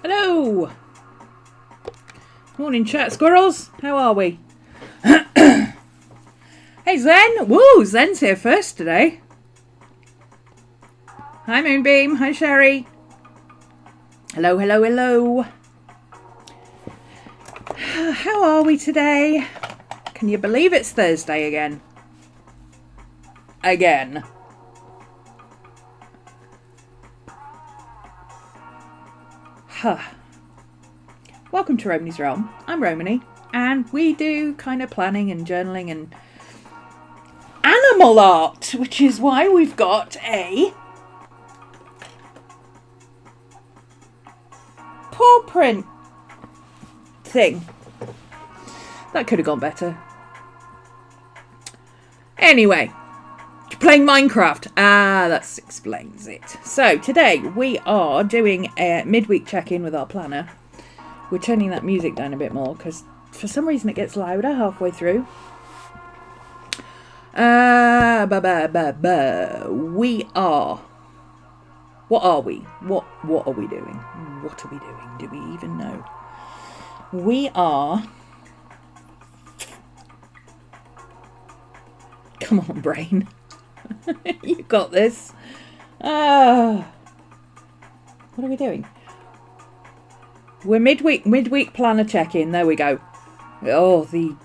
Hello! Morning, chat squirrels. How are we? Hey, Zen! Woo! Zen's here first today. Hi, Moonbeam. Hi, Sherry. Hello, hello, hello. How are we today? Can you believe it's Thursday again? Again. Huh. Welcome to RhomanysRealm. I'm Romany, and we do kind of planning and journaling and animal art, which is why we've got a paw print thing. That could have gone better. Anyway, playing Minecraft. That explains it. So today we are doing a midweek check-in with our planner. We're turning that music down a bit more because for some reason it gets louder halfway through. We are. What are we? What are we doing? What are we doing? Do we even know? We are. Come on, brain. You got this. What are we doing? We're midweek planner check-in. There we go. Oh, the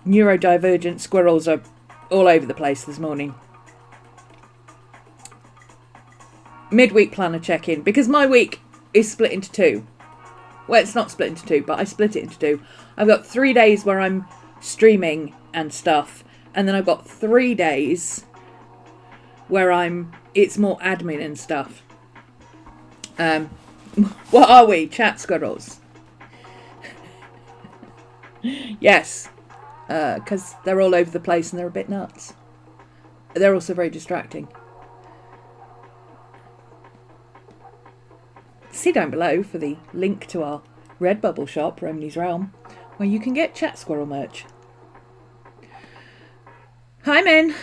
neurodivergent squirrels are all over the place this morning. Midweek planner check-in, because my week is split into two. Well, it's not split into two, but I split it into two. I've got 3 days where I'm streaming and stuff, and then I've got 3 days where it's more admin and stuff. What are we, chat squirrels? Yes, because they're all over the place and they're a bit nuts. They're also very distracting. See down below for the link to our Redbubble shop, RhomanysRealm, where you can get chat squirrel merch. Hi, Min.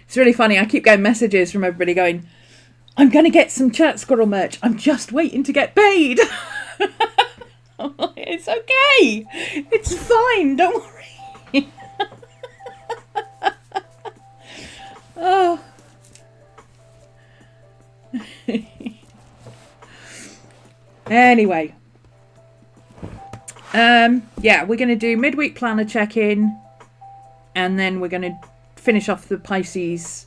It's really funny. I keep getting messages from everybody going, I'm going to get some chat squirrel merch. I'm just waiting to get paid. It's okay. It's fine. Don't worry. Oh. Anyway. Yeah, we're going to do midweek planner check-in. And then we're going to finish off the Pisces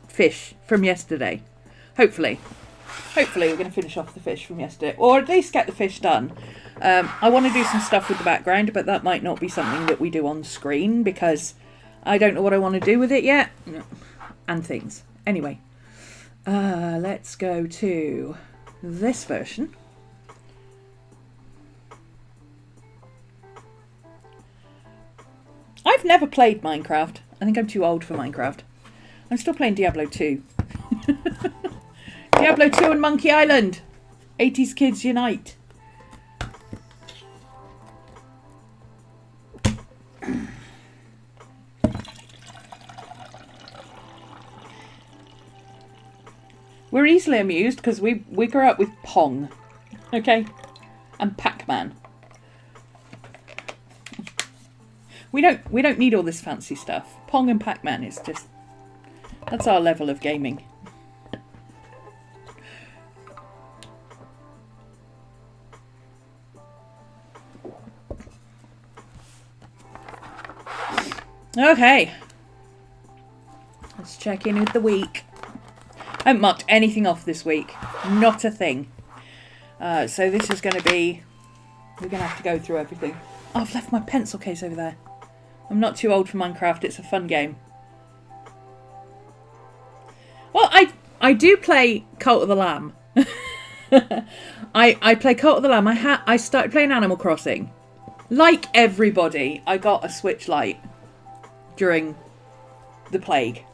fish from yesterday. Hopefully we're going to finish off the fish from yesterday, or at least get the fish done. I want to do some stuff with the background, but that might not be something that we do on screen because I don't know what I want to do with it yet, and things. Anyway, let's go to this version. I've never played Minecraft. I think I'm too old for Minecraft. I'm still playing Diablo 2. Diablo 2 and Monkey Island. 80s kids unite. We're easily amused because we grew up with Pong. Okay? And Pac-Man. We don't need all this fancy stuff. Pong and Pac-Man is just, that's our level of gaming. Okay, let's check in with the week. I haven't marked anything off this week. Not a thing. So this is going to be, we're going to have to go through everything. Oh, I've left my pencil case over there. I'm not too old for Minecraft. It's a fun game. Well, I do play Cult of the Lamb. I play Cult of the Lamb. I started playing Animal Crossing. Like everybody, I got a Switch Lite during the plague.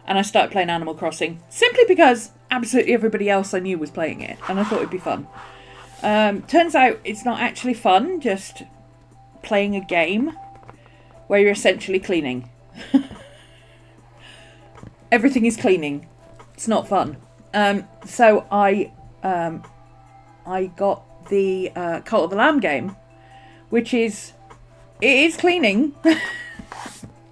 And I started playing Animal Crossing simply because absolutely everybody else I knew was playing it. And I thought it'd be fun. Turns out it's not actually fun, just playing a game where you're essentially cleaning. Everything is cleaning. It's not fun. So I I got the Cult of the Lamb game, which is, it is cleaning.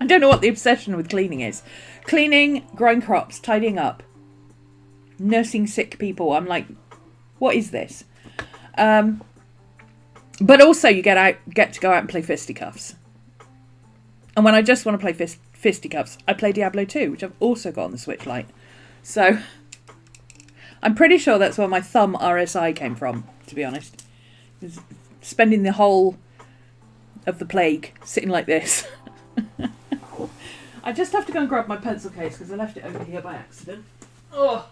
I don't know what the obsession with cleaning is. Cleaning, growing crops, tidying up, nursing sick people. I'm like, what is this? But also you get to go out and play fisticuffs. And when I just want to play fisticuffs, I play Diablo 2, which I've also got on the Switch Lite. So I'm pretty sure that's where my thumb RSI came from, to be honest. Spending the whole of the plague sitting like this. I just have to go and grab my pencil case because I left it over here by accident. Oh.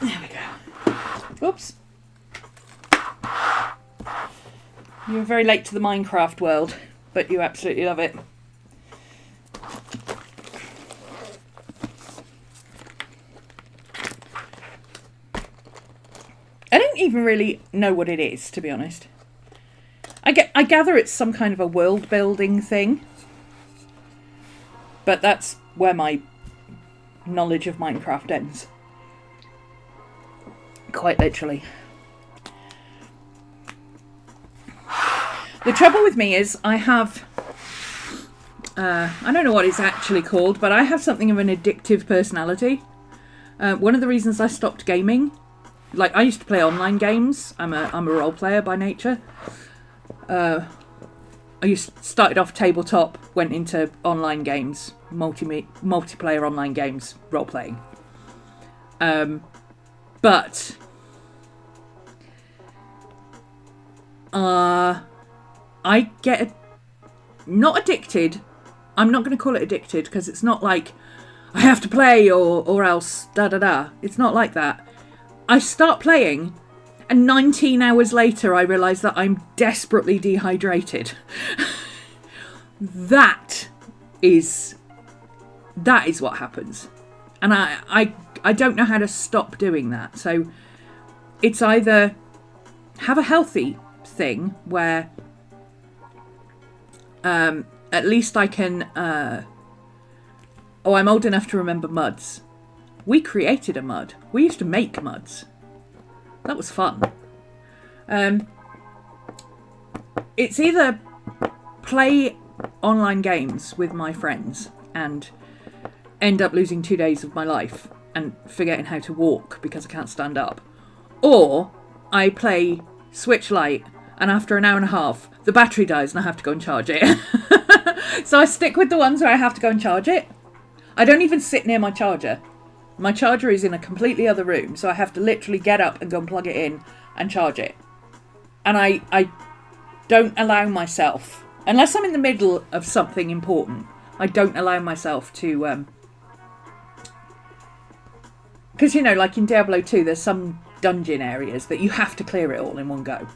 There we go. Oops. You're very late to the Minecraft world, but you absolutely love it. I don't even really know what it is, to be honest. I gather it's some kind of a world building thing, but that's where my knowledge of Minecraft ends. Quite literally. The trouble with me is I have, I don't know what it's actually called, but I have something of an addictive personality. One of the reasons I stopped gaming, like I used to play online games. I'm a role player by nature. I started off tabletop, went into online games, multiplayer online games, role playing. But I get not addicted. I'm not going to call it addicted because it's not like I have to play or else da da da. It's not like that. I start playing and 19 hours later I realise that I'm desperately dehydrated. That is what happens. And I don't know how to stop doing that. So it's either have a healthy thing where at least I can I'm old enough to remember muds. We created a mud. We used to make muds. That was fun. It's either play online games with my friends and end up losing 2 days of my life and forgetting how to walk because I can't stand up, or I play Switch Lite and after an hour and a half the battery dies and I have to go and charge it. So I stick with the ones where I have to go and charge it. I don't even sit near my charger. My charger is in a completely other room, so I have to literally get up and go and plug it in and charge it. And I don't allow myself, unless I'm in the middle of something important, I don't allow myself to because, you know, like in Diablo 2, there's some dungeon areas that you have to clear it all in one go.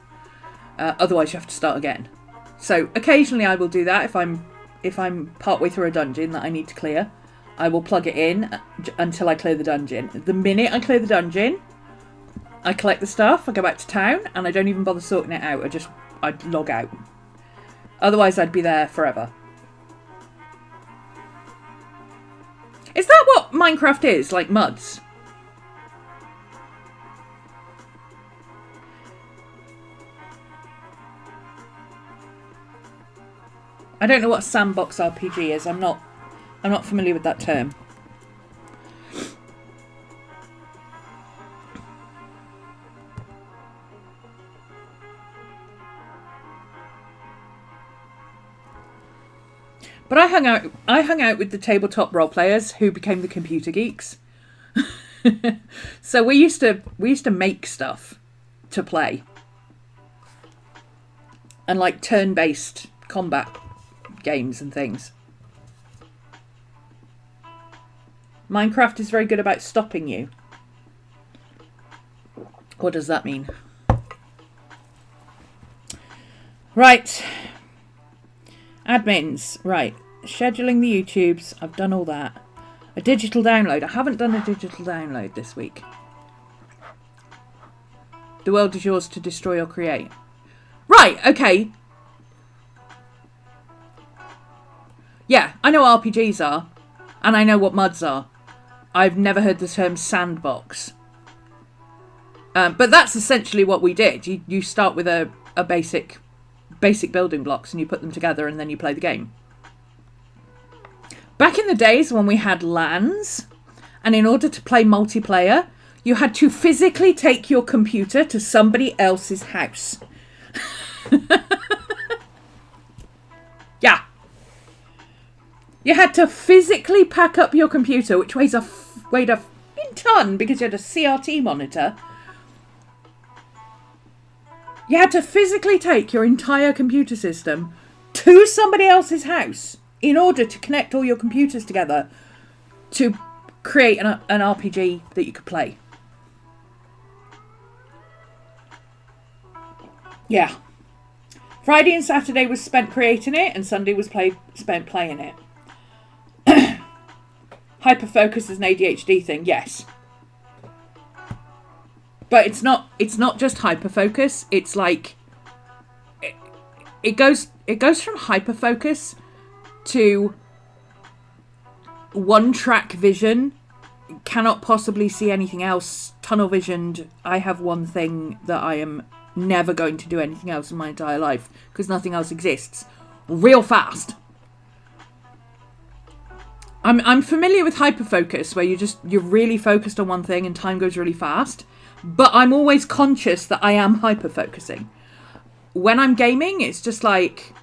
Otherwise, you have to start again. So occasionally I will do that if I'm partway through a dungeon that I need to clear. I will plug it in until I clear the dungeon. The minute I clear the dungeon, I collect the stuff, I go back to town, and I don't even bother sorting it out. I'd log out. Otherwise, I'd be there forever. Is that what Minecraft is? Like muds? I don't know what a sandbox RPG is. I'm not familiar with that term. But I hung out with the tabletop role players who became the computer geeks. So we used to make stuff to play. And like turn-based combat games and things. Minecraft is very good about stopping you. What does that mean? Right. Admins. Right. Scheduling the YouTubes. I've done all that. A digital download. I haven't done a digital download this week. The world is yours to destroy or create. Right, okay. Yeah, I know what RPGs are. And I know what MUDs are. I've never heard the term sandbox. But that's essentially what we did. You start with a basic building blocks and you put them together and then you play the game. Back in the days when we had LANs, and in order to play multiplayer, you had to physically take your computer to somebody else's house. Yeah. You had to physically pack up your computer, which weighed a ton because you had a CRT monitor. You had to physically take your entire computer system to somebody else's house in order to connect all your computers together to create an RPG that you could play. Yeah. Friday and Saturday was spent creating it, and Sunday was spent playing it. Hyperfocus is an ADHD thing, yes. But it's not just hyperfocus. It's like it goes from hyperfocus to one track vision, cannot possibly see anything else, tunnel visioned. I have one thing that I am never going to do anything else in my entire life because nothing else exists. Real fast. I'm familiar with hyperfocus where you're really focused on one thing and time goes really fast. But I'm always conscious that I am hyper-focusing. When I'm gaming, it's just like...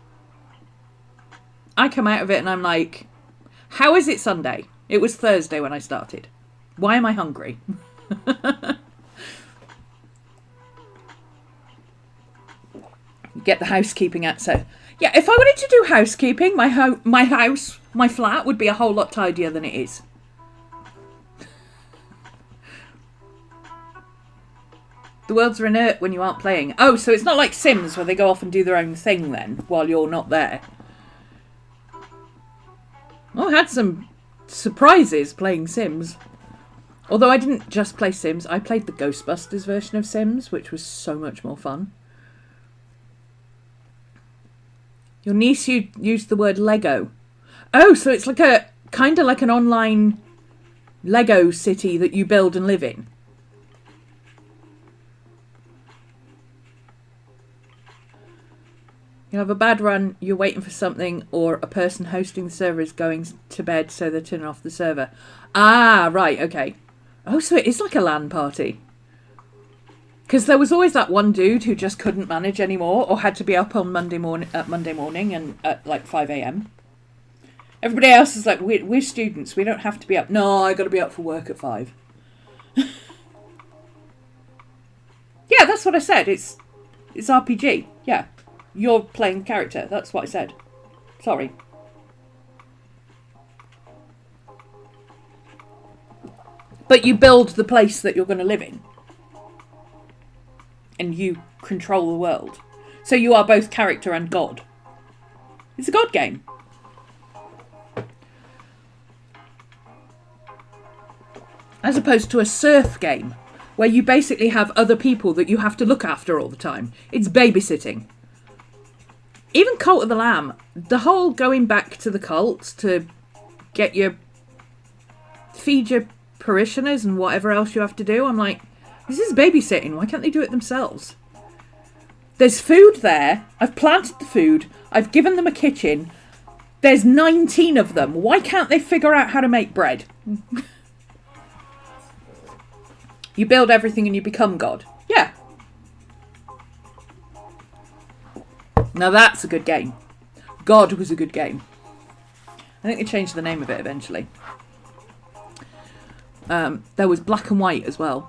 I come out of it and I'm like... How is it Sunday? It was Thursday when I started. Why am I hungry? Get the housekeeping out. So, yeah, if I wanted to do housekeeping, my house, my flat would be a whole lot tidier than it is. The worlds are inert when you aren't playing. Oh, so it's not like Sims where they go off and do their own thing then, while you're not there. I had some surprises playing Sims. Although I didn't just play Sims, I played the Ghostbusters version of Sims, which was so much more fun. Your niece used the word Lego. Oh, so it's like kind of like an online Lego city that you build and live in. You have a bad run, you're waiting for something, or a person hosting the server is going to bed, so they're turning off the server. Ah, right, okay. Oh, so it is like a LAN party. Because there was always that one dude who just couldn't manage anymore, or had to be up on Monday morning and at like 5 a.m. Everybody else is like, we're students, we don't have to be up. No, I got to be up for work at 5. Yeah, that's what I said. It's RPG. Yeah. You're playing the character. That's what I said. Sorry. But you build the place that you're going to live in. And you control the world. So you are both character and god. It's a god game. As opposed to a surf game, where you basically have other people that you have to look after all the time. It's babysitting. Even Cult of the Lamb, the whole going back to the cult to feed your parishioners and whatever else you have to do, I'm like, this is babysitting. Why can't they do it themselves? There's food there. I've planted the food. I've given them a kitchen. There's 19 of them. Why can't they figure out how to make bread? You build everything and you become God. Yeah. Now that's a good game. God was a good game. I think they changed the name of it eventually. There was Black and White as well,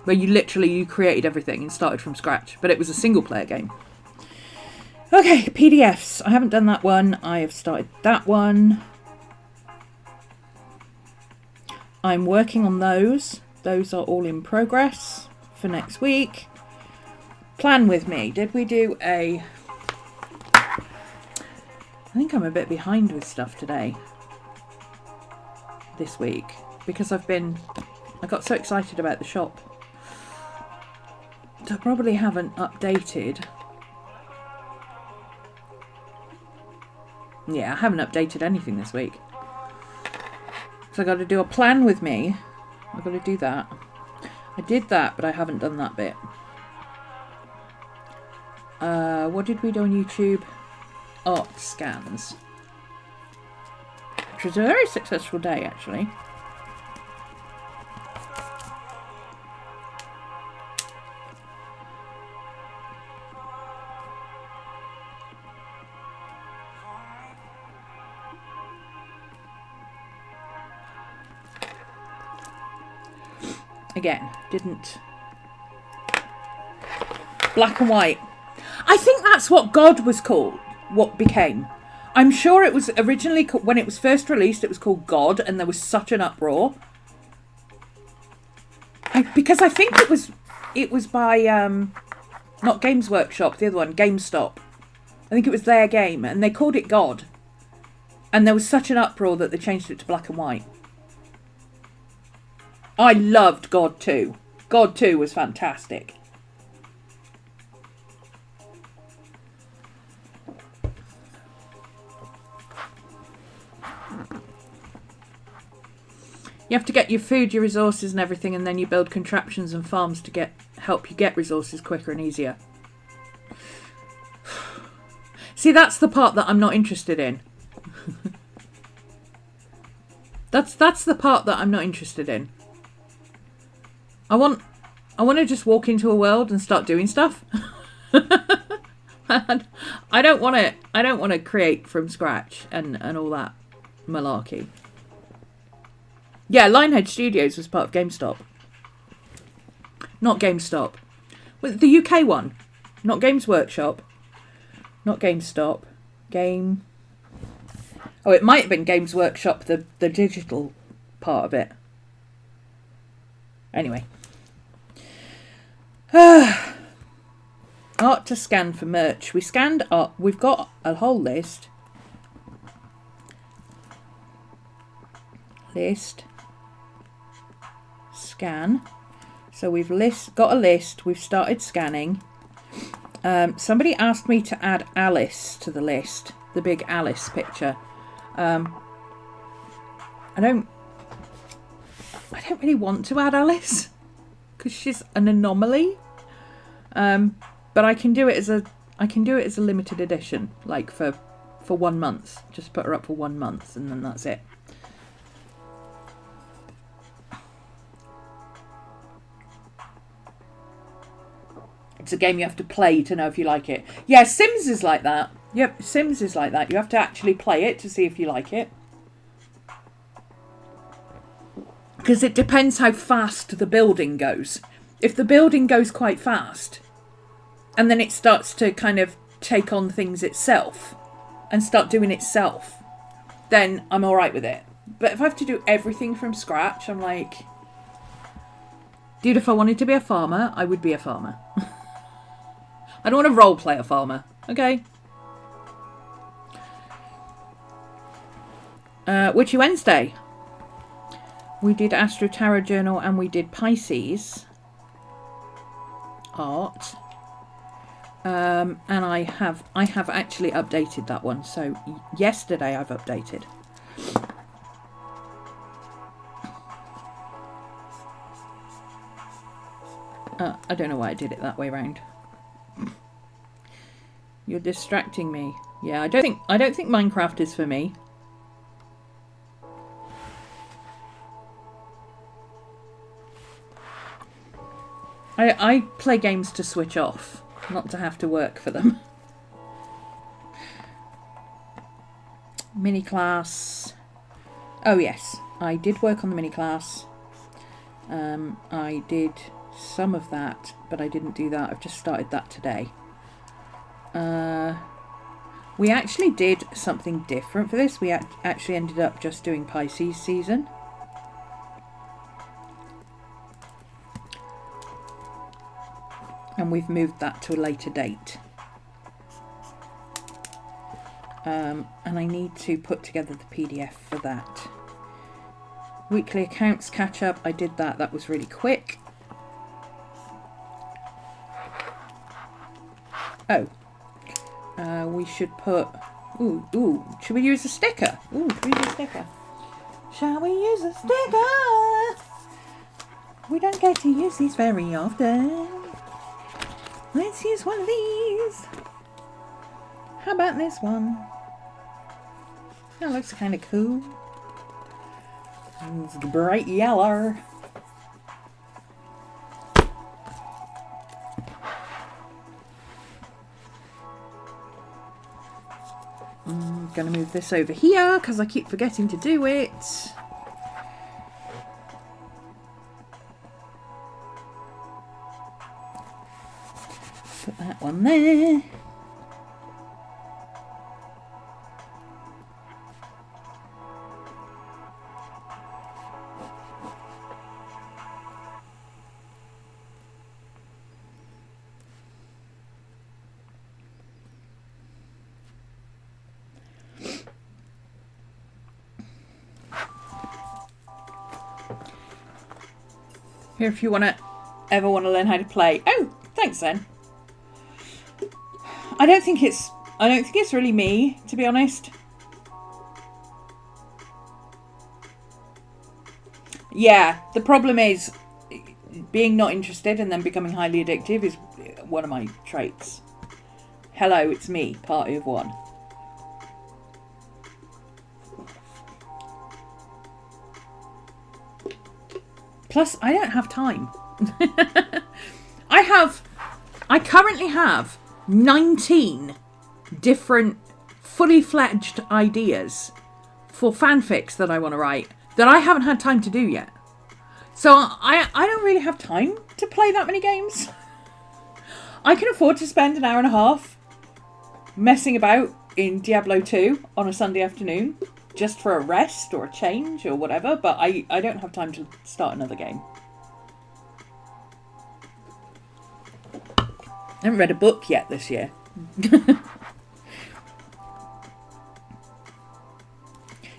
where you created everything and started from scratch, but it was a single player game. Okay, PDFs. I haven't done that one. I have started that one. I'm working on those. Those are all in progress for next week. Plan with me. Did we do a... I think I'm a bit behind with stuff today. This week. Because I got so excited about the shop. I probably haven't updated. Yeah, I haven't updated anything this week. So I got to do a plan with me. I've got to do that. I did that, but I haven't done that bit. What did we do on YouTube? Art scans. Which was a very successful day, actually. Again, didn't. Black and white. I think that's what God was called. What became. I'm sure it was originally, when it was first released, it was called God, and there was such an uproar. Because I think it was by, not Games Workshop, the other one, GameStop. I think it was their game, and they called it God. And there was such an uproar that they changed it to black and white. I loved God 2. God 2 was fantastic. You have to get your food, your resources and everything, and then you build contraptions and farms to help you get resources quicker and easier. See, that's the part that I'm not interested in. That's the part that I'm not interested in. I want to just walk into a world and start doing stuff. I don't want to create from scratch and all that malarkey. Yeah, Lionhead Studios was part of GameStop. Not GameStop. Well, the UK one. Not Games Workshop. Not GameStop. Oh, it might have been Games Workshop, the digital part of it. Anyway. Art to scan for merch. We scanned art. We've got a whole list. Scan. So we've got a list. We've started scanning. Somebody asked me to add Alice to the list. The big Alice picture. I don't really want to add Alice because she's an anomaly. But I can do it as a limited edition, like for 1 month. Just put her up for 1 month and then that's it. It's a game you have to play to know if you like it. Yeah, Sims is like that. Yep, Sims is like that. You have to actually play it to see if you like it. Because it depends how fast the building goes. If the building goes quite fast, and then it starts to kind of take on things itself, and start doing itself, then I'm alright with it. But if I have to do everything from scratch, I'm like... Dude, if I wanted to be a farmer, I would be a farmer. I don't want to roleplay a farmer, okay? Witchy Wednesday. We did Astro Tarot Journal and we did Pisces art. And I have actually updated that one. So yesterday I've updated. I don't know why I did it that way round. You're distracting me. Yeah, I don't think Minecraft is for me. I play games to switch off, not to have to work for them. Mini class. Oh yes, I did work on the mini class. I did some of that, but I didn't do that. I've just started that today. We actually did something different for this. We actually ended up just doing Pisces season. And we've moved that to a later date. And I need to put together the PDF for that. Weekly accounts catch up. I did that. That was really quick. Oh. We should put... Ooh. Should we use a sticker? Ooh, should we use a sticker? Shall we use a sticker? We don't get to use these very often. Let's use one of these. How about this one? That looks kind of cool. It's bright yellow. I'm going to move this over here because I keep forgetting to do it. Put that one there. Here, if you ever want to learn how to play. Oh, thanks then. I don't think it's really me, to be honest. Yeah, the problem is being not interested and then becoming highly addictive is one of my traits. Hello, it's me, party of one. Plus, I don't have time. I currently have 19 different fully fledged ideas for fanfics that I want to write that I haven't had time to do yet. So I don't really have time to play that many games. I can afford to spend an hour and a half messing about in Diablo 2 on a Sunday afternoon just for a rest or a change or whatever, but I don't have time to start another game. I haven't read a book yet this year.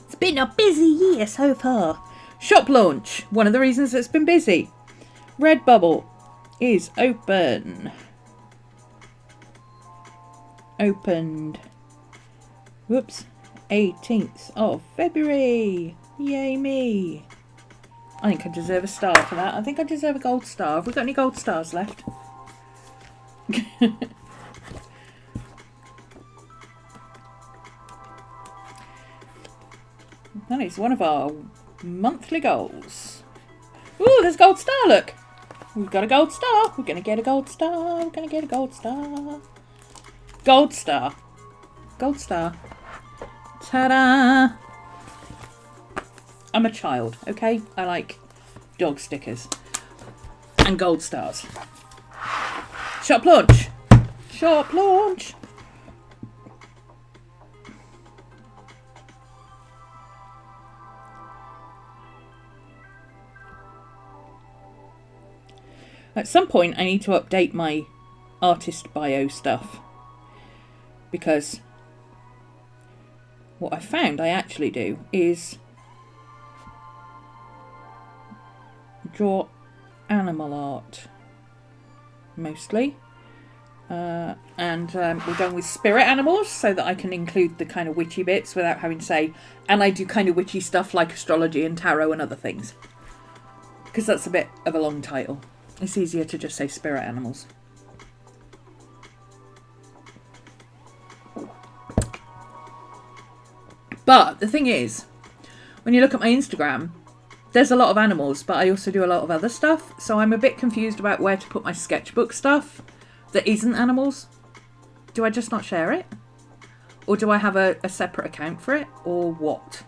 It's been a busy year so far. Shop launch. One of the reasons it's been busy. Redbubble is open. Opened. Whoops. 18th of February. Yay me. I think I deserve a star for that. I think I deserve a gold star. Have we got any gold stars left? That is one of our monthly goals. Ooh, there's a gold star, look. We've got a gold star. We're going to get a gold star. We're going to get a gold star. Gold star. Gold star. Ta-da! I'm a child, okay? I like dog stickers. And gold stars. Shop launch! Shop launch! At some point I need to update my artist bio stuff. Because what I found I actually do is draw animal art. Mostly. And we're going with spirit animals so that I can include the kind of witchy bits without having to say, and I do kind of witchy stuff like astrology and tarot and other things. Because that's a bit of a long title. It's easier to just say spirit animals. But the thing is, when you look at my Instagram, there's a lot of animals, but I also do a lot of other stuff. So I'm a bit confused about where to put my sketchbook stuff that isn't animals. Do I just not share it? Or do I have a separate account for it? Or what?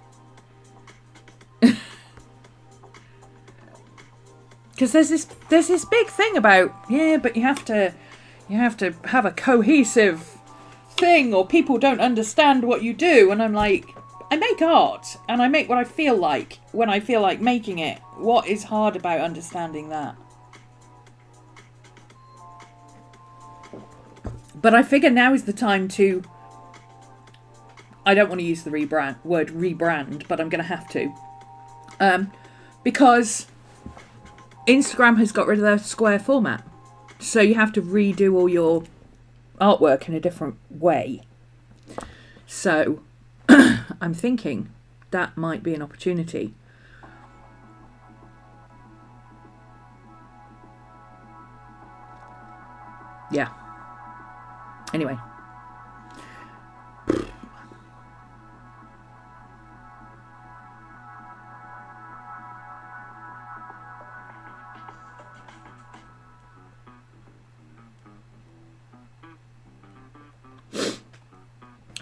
Because there's this big thing about, yeah, but you have to have a cohesive thing or people don't understand what you do. And I'm like, I make art and I make what I feel like when I feel like making it. What is hard about understanding that? But I figure now is the time to... I don't want to use the word rebrand, but I'm going to have to. Because Instagram has got rid of their square format. So you have to redo all your artwork in a different way. So I'm thinking that might be an opportunity. Yeah. Anyway.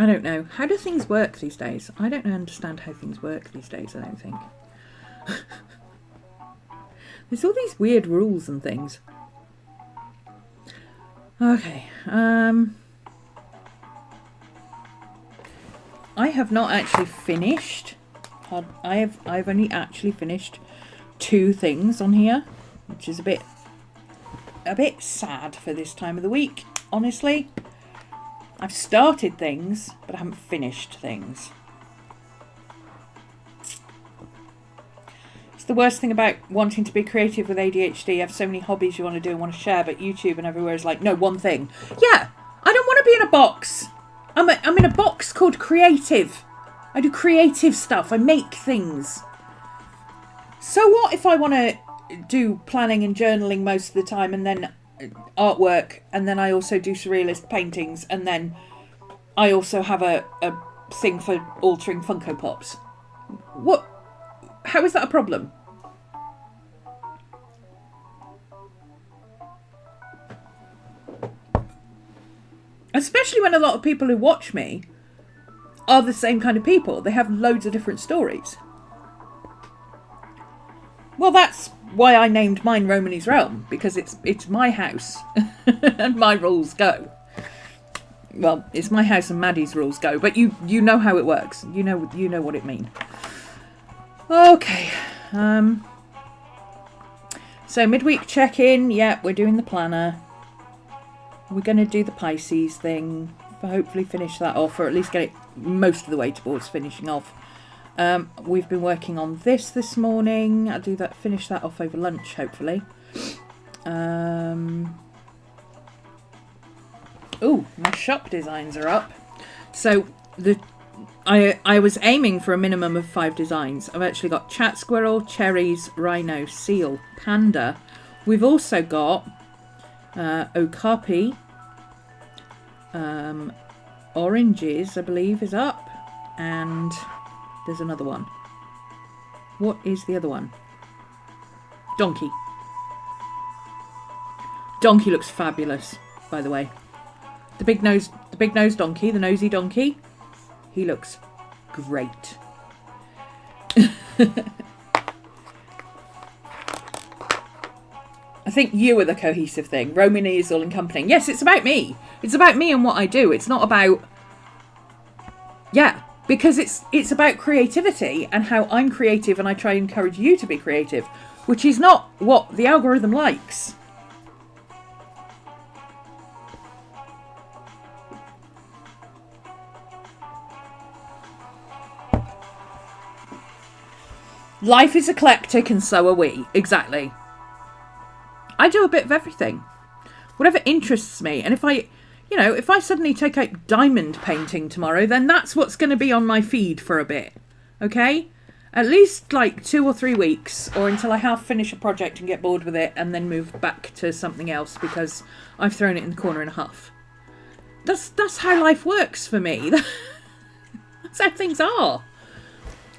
I don't know. How do things work these days? I don't understand how things work these days, I don't think. There's all these weird rules and things. Okay. I have not actually finished. I've only actually finished 2 things on here, which is a bit sad for this time of the week, honestly. I've started things, but I haven't finished things. It's the worst thing about wanting to be creative with ADHD. You have so many hobbies you want to do and want to share, but YouTube and everywhere is like, no, one thing. Yeah, I don't want to be in a box. I'm in a box called creative. I do creative stuff. I make things. So what if I want to do planning and journaling most of the time, and then artwork, and then I also do surrealist paintings, and then I also have a thing for altering Funko Pops? What? How is that a problem? Especially when a lot of people who watch me are the same kind of people. They have loads of different stories. Well, that's why I named mine RhomanysRealm, because it's my house and my rules go. Well, it's my house and Maddie's rules go, but you know how it works. You know what it means. Okay. So midweek check-in. Yeah, we're doing the planner. We're going to do the Pisces thing. Hopefully finish that off, or at least get it most of the way towards finishing off. We've been working on this morning. I'll finish that off over lunch, hopefully. Oh, my shop designs are up. So I was aiming for a minimum of 5 designs. I've actually got chat squirrel, cherries, rhino, seal, panda. We've also got okapi, oranges, I believe, is up, and there's another one. What is the other one? Donkey. Donkey looks fabulous, by the way. The big nose donkey, the nosy donkey. He looks great. I think you are the cohesive thing. Romany is all encompassing. Yes, it's about me. It's about me and what I do. It's not about... Yeah, because it's about creativity and how I'm creative, and I try and encourage you to be creative, which is not what the algorithm likes. Life is eclectic and so are we. Exactly. I do a bit of everything. Whatever interests me. And if I suddenly take out diamond painting tomorrow, then that's what's going to be on my feed for a bit. Okay? At least like 2 or 3 weeks, or until I half finish a project and get bored with it and then move back to something else because I've thrown it in the corner and a half. That's how life works for me. That's how things are.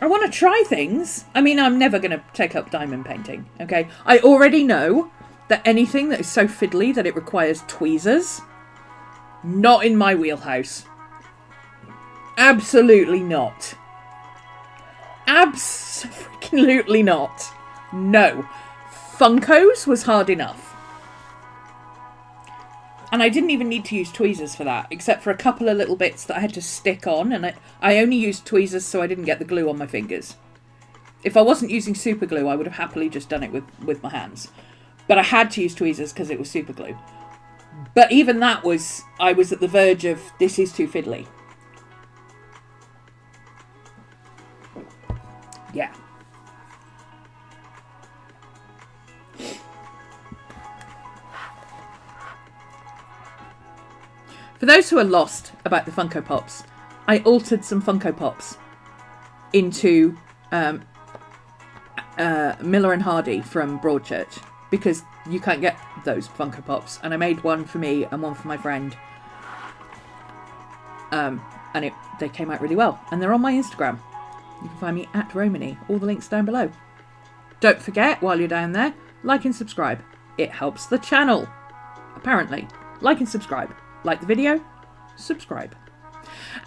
I want to try things. I mean, I'm never going to take up diamond painting, okay? I already know that anything that is so fiddly that it requires tweezers, not in my wheelhouse. Absolutely not. Absolutely not. No. Funkos was hard enough. And I didn't even need to use tweezers for that, except for a couple of little bits that I had to stick on, and I only used tweezers so I didn't get the glue on my fingers. If I wasn't using super glue, I would have happily just done it with my hands. But I had to use tweezers because it was super glue. But even that I was at the verge of, this is too fiddly. Yeah. For those who are lost about the Funko Pops, I altered some Funko Pops into Miller and Hardy from Broadchurch, because you can't get those Funko Pops, and I made one for me and one for my friend, and they came out really well, and they're on my Instagram. You can find me at Romany. All the links down below. Don't forget, while you're down there, like and subscribe. It helps the channel, apparently. Like and subscribe. Like the video, subscribe.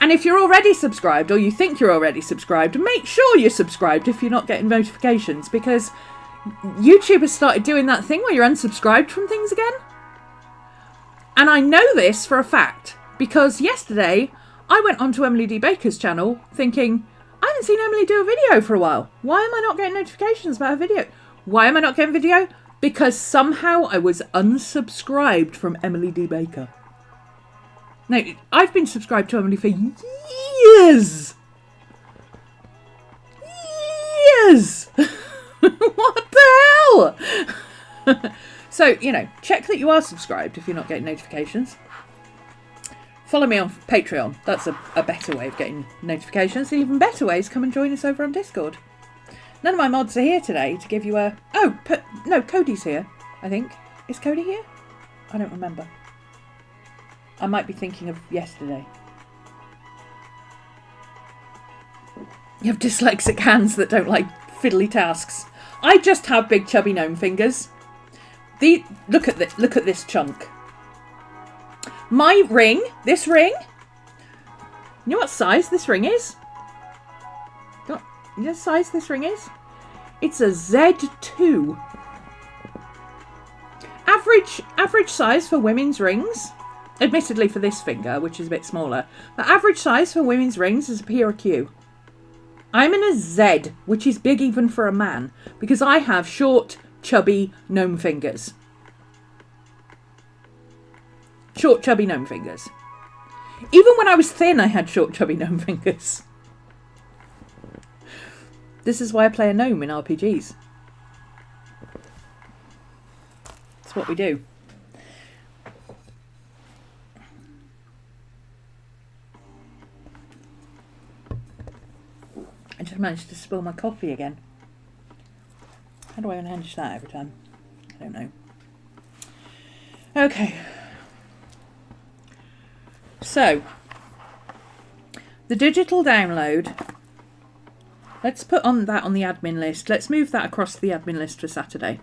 And if you're already subscribed, or you think you're already subscribed, make sure you're subscribed if you're not getting notifications, because YouTube has started doing that thing where you're unsubscribed from things again. And I know this for a fact, because yesterday I went onto Emily D. Baker's channel thinking, I haven't seen Emily do a video for a while. Why am I not getting notifications about her video? Why am I not getting video? Because somehow I was unsubscribed from Emily D. Baker. Now, I've been subscribed to Emily for years. Years! What the hell? So, you know, check that you are subscribed if you're not getting notifications. Follow me on Patreon. That's a better way of getting notifications. And even better ways, come and join us over on Discord. None of my mods are here today to give you a... Oh, no, Cody's here, I think. Is Cody here? I don't remember. I might be thinking of yesterday. You have dyslexic hands that don't like fiddly tasks. I just have big chubby gnome fingers. Look at this chunk. My ring, this ring. You know what size this ring is? You know what size this ring is? It's a Z2. Average size for women's rings. Admittedly for this finger, which is a bit smaller. But average size for women's rings is a P or a Q. I'm in a Z, which is big even for a man. Because I have short, chubby gnome fingers. Short, chubby gnome fingers. Even when I was thin, I had short, chubby gnome fingers. This is why I play a gnome in RPGs. It's what we do. I just managed to spill my coffee again. How do I manage that every time? I don't know. Okay. So, the digital download, let's put that on the admin list. Let's move that across to the admin list for Saturday.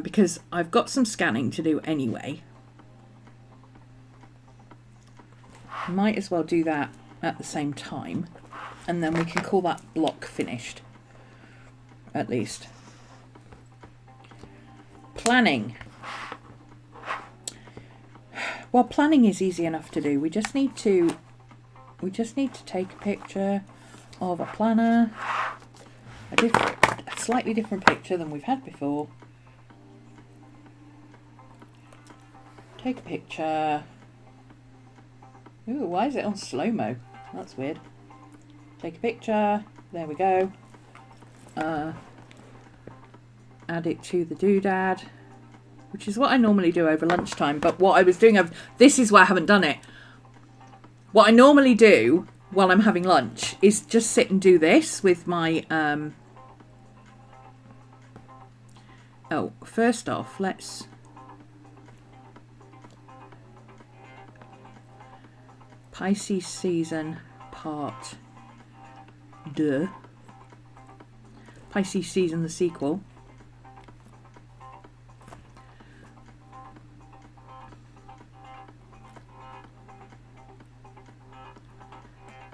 Because I've got some scanning to do anyway. Might as well do that at the same time. And then we can call that block finished. At least. Planning. Well, planning is easy enough to do. We just need to take a picture of a planner, a slightly different picture than we've had before. Take a picture. Ooh, why is it on slow-mo? That's weird. Take a picture. There we go. Add it to the doodad, which is what I normally do over lunchtime. But what I was doing, this is why I haven't done it. What I normally do while I'm having lunch is just sit and do this with my... Oh, first off, let's... Pisces season part 2. Pisces season, the sequel.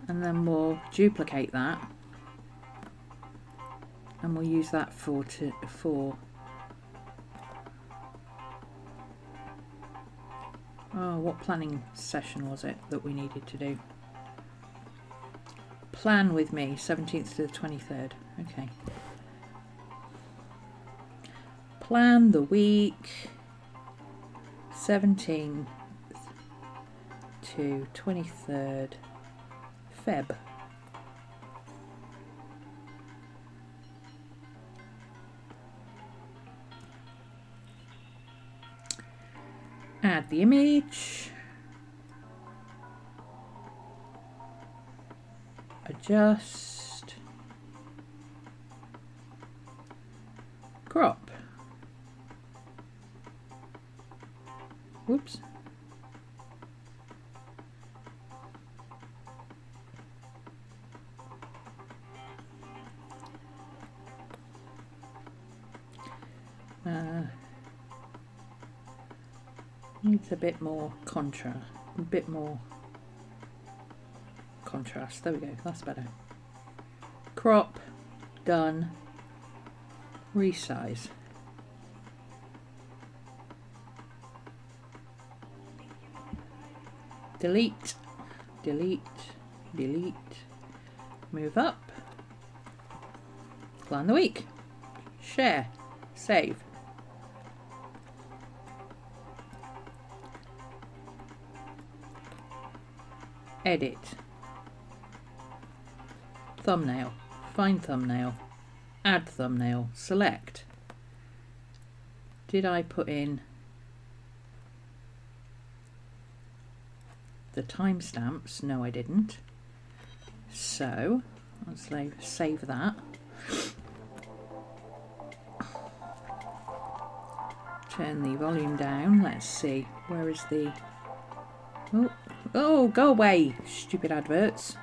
And then we'll duplicate that, and we'll use that for oh, what planning session was it that we needed to do? Plan with me, 17th to the 23rd. Okay. Plan the week, 17th to 23rd Feb. Add the image. just crop. Whoops. Needs a bit more contrast. There we go. That's better. Crop. Done. Resize. Delete. Delete. Delete. Move up. Plan the week. Share. Save. Edit. Thumbnail. Find thumbnail. Add thumbnail. Select. Did I put in the timestamps? No, I didn't. So let's save that. Turn the volume down. Let's see. Where is the... Oh, go away, stupid adverts.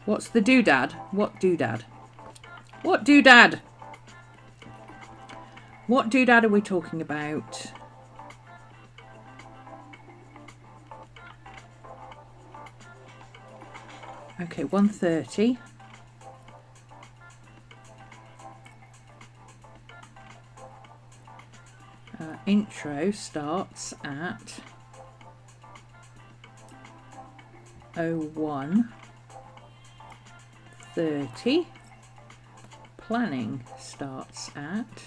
What's the doodad? What doodad? What doodad? What doodad are we talking about? Okay, 1:30. Intro starts at 01:30. Planning starts at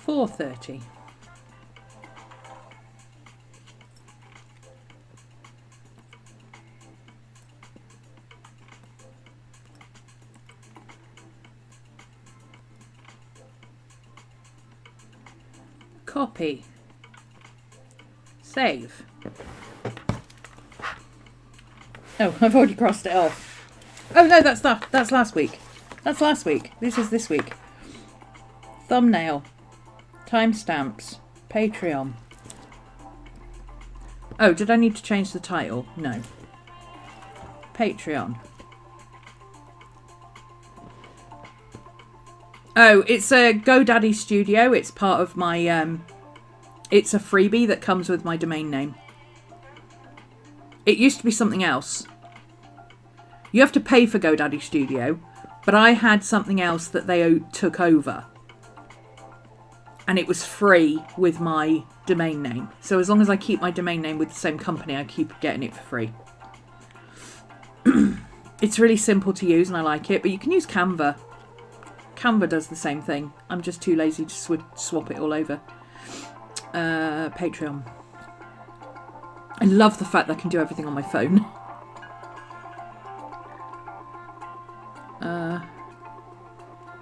4:30. Copy. Save. Oh, I've already crossed it off. Oh no, that's last week. That's last week. This is this week. Thumbnail. Timestamps. Patreon. Oh, did I need to change the title? No. Patreon. Oh, it's a GoDaddy Studio. It's part of my, it's a freebie that comes with my domain name. It used to be something else. You have to pay for GoDaddy Studio, but I had something else that they took over. And it was free with my domain name. So as long as I keep my domain name with the same company, I keep getting it for free. It's really simple to use and I like it, but you can use Canva. Canva does the same thing. I'm just too lazy to swap it all over. Patreon. I love the fact that I can do everything on my phone.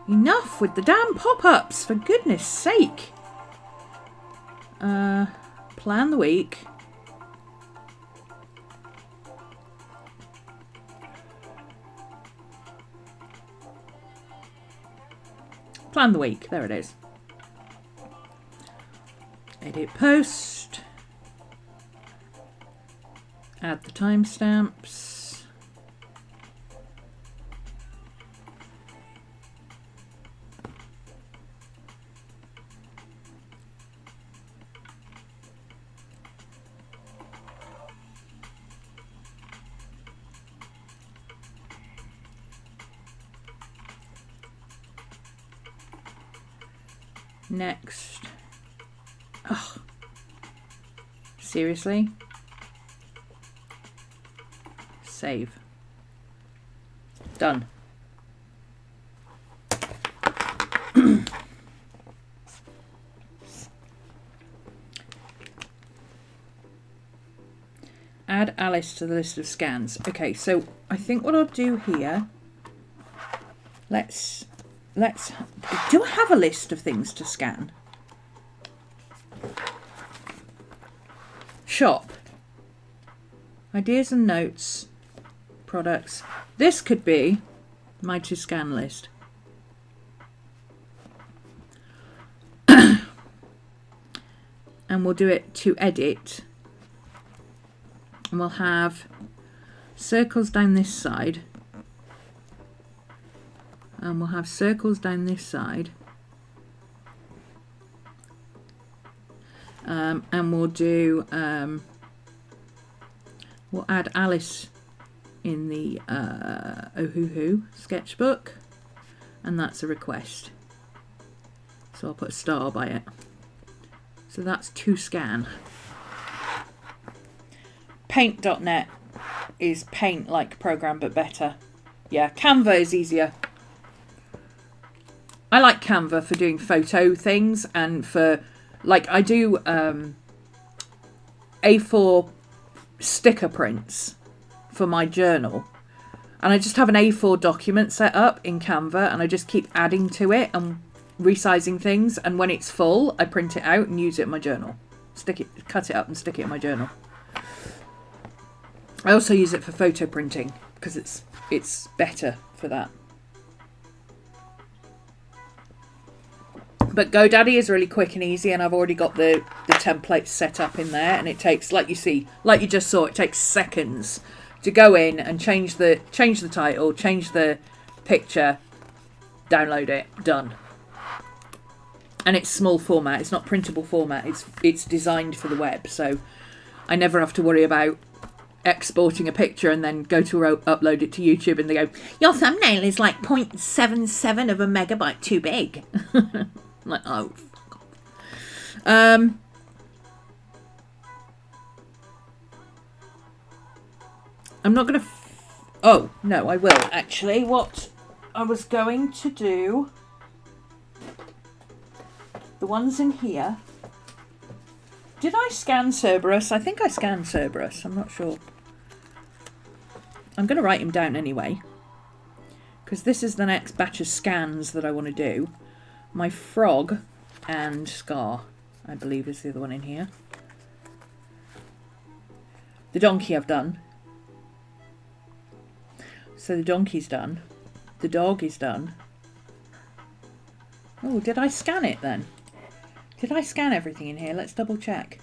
Enough with the damn pop-ups, for goodness sake. Plan the week. Plan the week. There it is. Edit post. Add the timestamps. Next. Ugh. Seriously? Save. Done. add Alice to the list of scans. Okay, so I think what I'll do here, let's, do I have a list of things to scan? Shop. Ideas and notes. Products. This could be my to scan list. And we'll do it to edit. And we'll have circles down this side. And we'll have circles down this side. And we'll do, we'll add Alice in the Ohuhu sketchbook. And that's a request. So I'll put a star by it. So that's to scan. Paint.net is paint-like program, but better. Yeah, Canva is easier. I like Canva for doing photo things and for, like, I do A4 sticker prints for my journal. And I just have an A4 document set up in Canva and I just keep adding to it and resizing things, and when it's full I print it out and use it in my journal. Cut it up and stick it in my journal. I also use it for photo printing because it's better for that. But GoDaddy is really quick and easy, and I've already got the templates set up in there, and it takes, like you just saw, it takes seconds to go in and change the title, change the picture, download it, done. And it's small format, it's not printable format, it's designed for the web, so I never have to worry about exporting a picture and then go to upload it to YouTube and they go, your thumbnail is like 0.77 of a megabyte too big. I'm like, oh, fuck off. I'm not going to... Oh, no, I will, actually. What I was going to do... The ones in here. Did I scan Cerberus? I think I scanned Cerberus. I'm not sure. I'm going to write him down anyway. Because this is the next batch of scans that I want to do. My frog and Scar, I believe, is the other one in here. The donkey I've done. So the donkey's done. The dog is done. Oh, did I scan it then? Did I scan everything in here? Let's double check.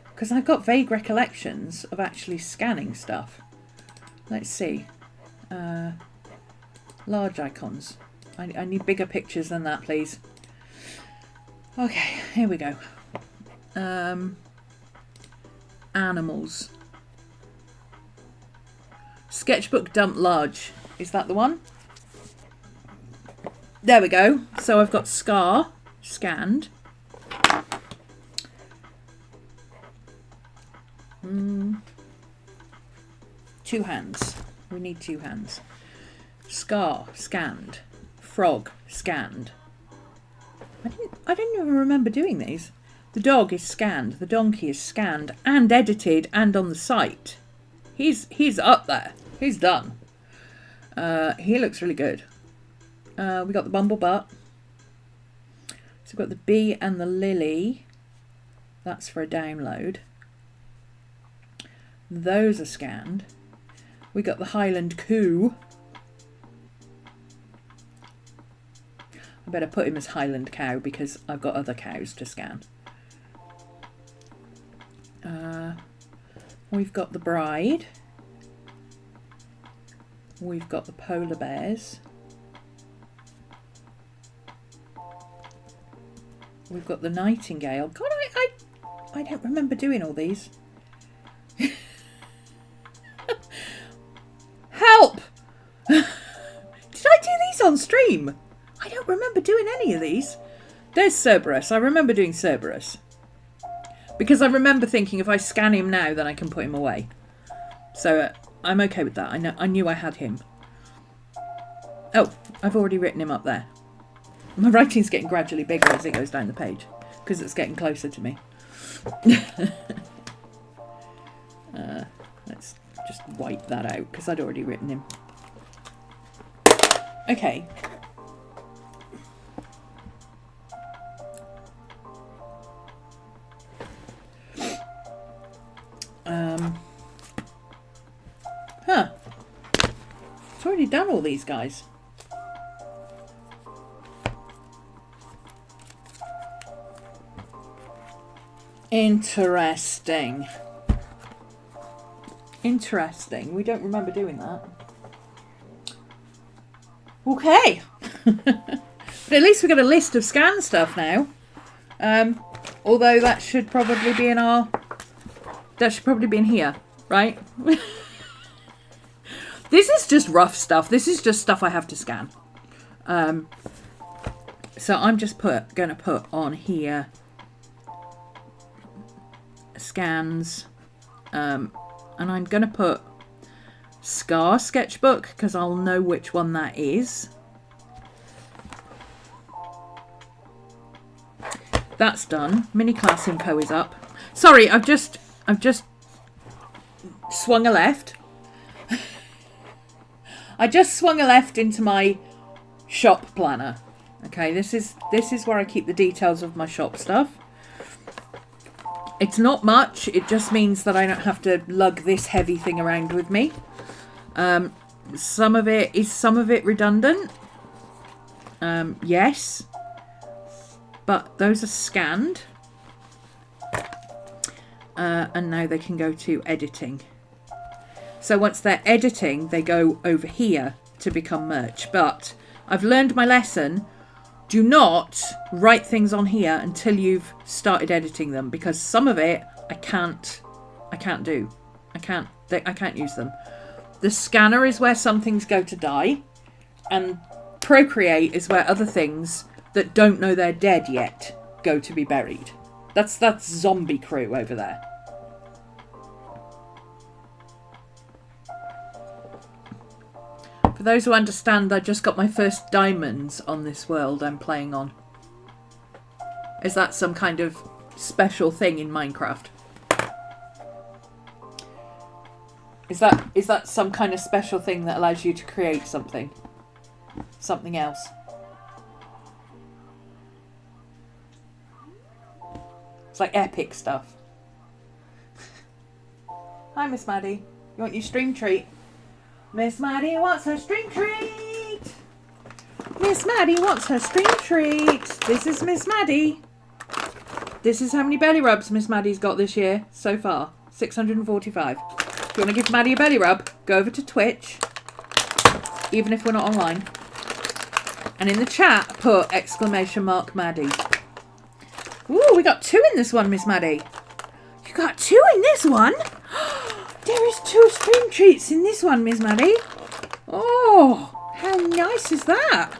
Because I've got vague recollections of actually scanning stuff. Let's see. Large icons. I need bigger pictures than that, please. Okay, here we go. Animals. Sketchbook dump large. Is that the one? There we go. So I've got Scar scanned. Two hands. We need two hands. Scar scanned. Frog scanned. I didn't even remember doing these. The dog is scanned. The donkey is scanned and edited and on the site. He's up there. He's done. He looks really good. We got the bumblebutt. So we've got the bee and the lily. That's for a download. Those are scanned. We got the Highland Coo. I better put him as Highland Cow because I've got other cows to scan. We've got the bride. We've got the polar bears. We've got the nightingale. God, I don't remember doing all these. Help! Did I do these on stream? I don't remember doing any of these. There's Cerberus. I remember doing Cerberus. Because I remember thinking if I scan him now, then I can put him away. So I'm okay with that. I knew I had him. Oh, I've already written him up there. My writing's getting gradually bigger as it goes down the page. Because it's getting closer to me. wipe that out because I'd already written him. Okay. It's already done all these guys. Interesting. Interesting. We don't remember doing that. Okay. But at least we've got a list of scan stuff now. Although that should probably be in our... That should probably be in here, right? This is just rough stuff. This is just stuff I have to scan. So I'm just going to put on here scans. And I'm going to put Scar sketchbook because I'll know which one that is. That's done. Mini class info is up. Sorry, I've just swung a left. I just swung a left into my shop planner. Okay, this is where I keep the details of my shop stuff. It's not much. It just means that I don't have to lug this heavy thing around with me. Some of it redundant? Yes. But those are scanned. And now they can go to editing. So once they're editing, they go over here to become merch. But I've learned my lesson. Do not write things on here until you've started editing them, because some of it I can't do. I can't use them. The scanner is where some things go to die, and Procreate is where other things that don't know they're dead yet go to be buried. That's zombie crew over there. For those who understand, I just got my first diamonds on this world I'm playing on. Is that some kind of special thing in Minecraft? Is that some kind of special thing that allows you to create something? Something else? It's like epic stuff. Hi, Miss Maddie. You want your stream treat? Miss Maddie wants her stream treat. Miss Maddie wants her stream treat. This is Miss Maddie. This is how many belly rubs Miss Maddie's got this year so far. 645. If you want to give Maddie a belly rub, go over to Twitch. Even if we're not online. And in the chat, put !Maddie. Ooh, we got 2 in this one, Miss Maddie. You got 2 in this one? There is 2 stream treats in this one, Miss Maddie. Oh, how nice is that?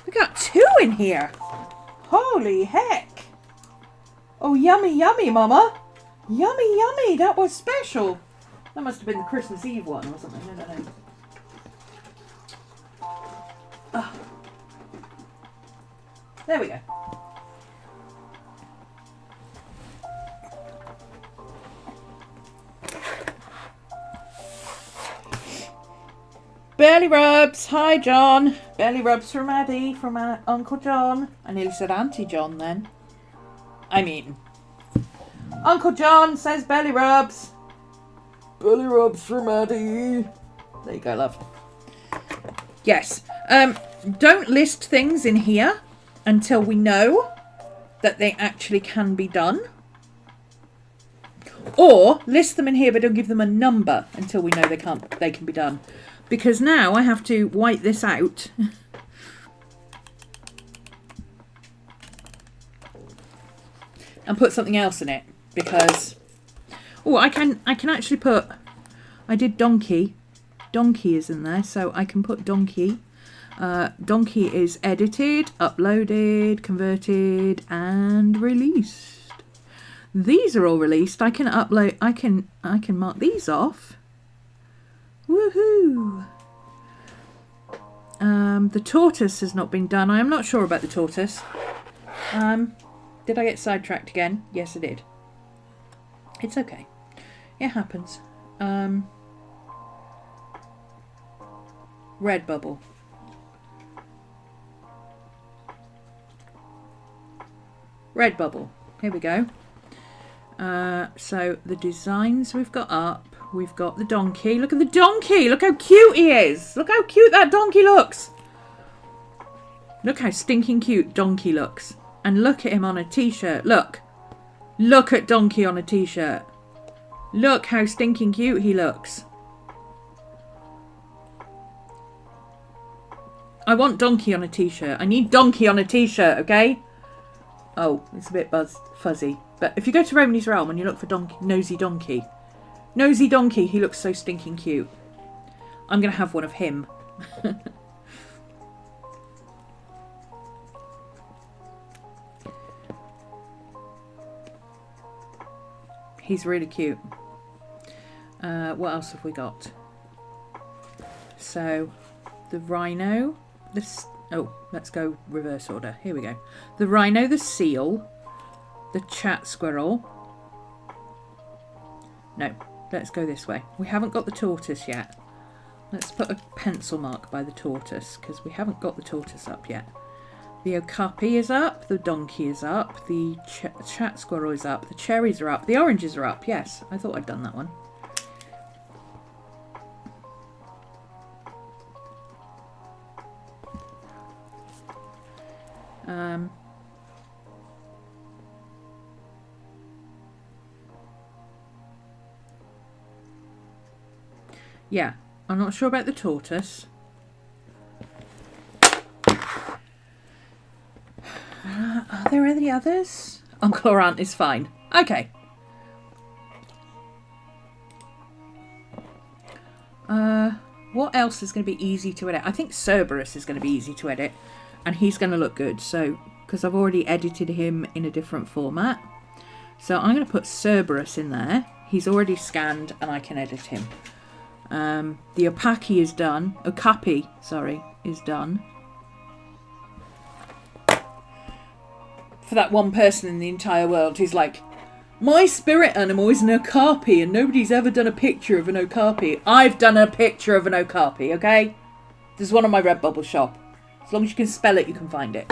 We got 2 in here. Holy heck. Oh, yummy, yummy, Mama. Yummy, yummy. That was special. That must have been the Christmas Eve one or something. I don't know. Oh. There we go. Belly rubs. Hi, John. Belly rubs from Maddie, from Uncle John. I nearly said Auntie John then. I mean, Uncle John says belly rubs. Belly rubs from Maddie. There you go, love. Yes. Don't list things in here until we know that they actually can be done. Or list them in here but don't give them a number until we know they can be done. Because now I have to wipe this out. And put something else in it. Because I can actually put, I did donkey. Donkey is in there, so I can put donkey. Donkey is edited, uploaded, converted, and released. These are all released. I can upload. I can mark these off. Woohoo! The tortoise has not been done. I am not sure about the tortoise. Did I get sidetracked again? Yes, I did. It's okay. It happens. red bubble. Red bubble. Here we go. So the designs we've got up. We've got the donkey. Look at the donkey. Look how cute he is. Look how cute that donkey looks. Look how stinking cute donkey looks. And look at him on a t-shirt. Look. Look at donkey on a t-shirt. Look how stinking cute he looks. I want donkey on a t-shirt. I need donkey on a t-shirt, okay? Oh, it's a bit fuzzy. But if you go to RhomanysRealm and you look for nosy donkey, he looks so stinking cute. I'm going to have one of him. He's really cute. What else have we got? So, the rhino. Oh, let's go reverse order. Here we go. The rhino, the seal, the chat squirrel. No, let's go this way. We haven't got the tortoise yet. Let's put a pencil mark by the tortoise because we haven't got the tortoise up yet. The okapi is up, the donkey is up, the chat squirrel is up, the cherries are up, the oranges are up. Yes, I thought I'd done that one. Yeah, I'm not sure about the tortoise. Are there any others? Uncle or Aunt is fine. Okay. What else is going to be easy to edit? I think Cerberus is going to be easy to edit. And he's going to look good. So, because I've already edited him in a different format. So I'm going to put Cerberus in there. He's already scanned and I can edit him. The Okapi is done. Okapi, sorry, is done. For that one person in the entire world who's like, my spirit animal is an okapi and nobody's ever done a picture of an okapi. I've done a picture of an okapi, okay? There's one on my Redbubble shop. As long as you can spell it, you can find it.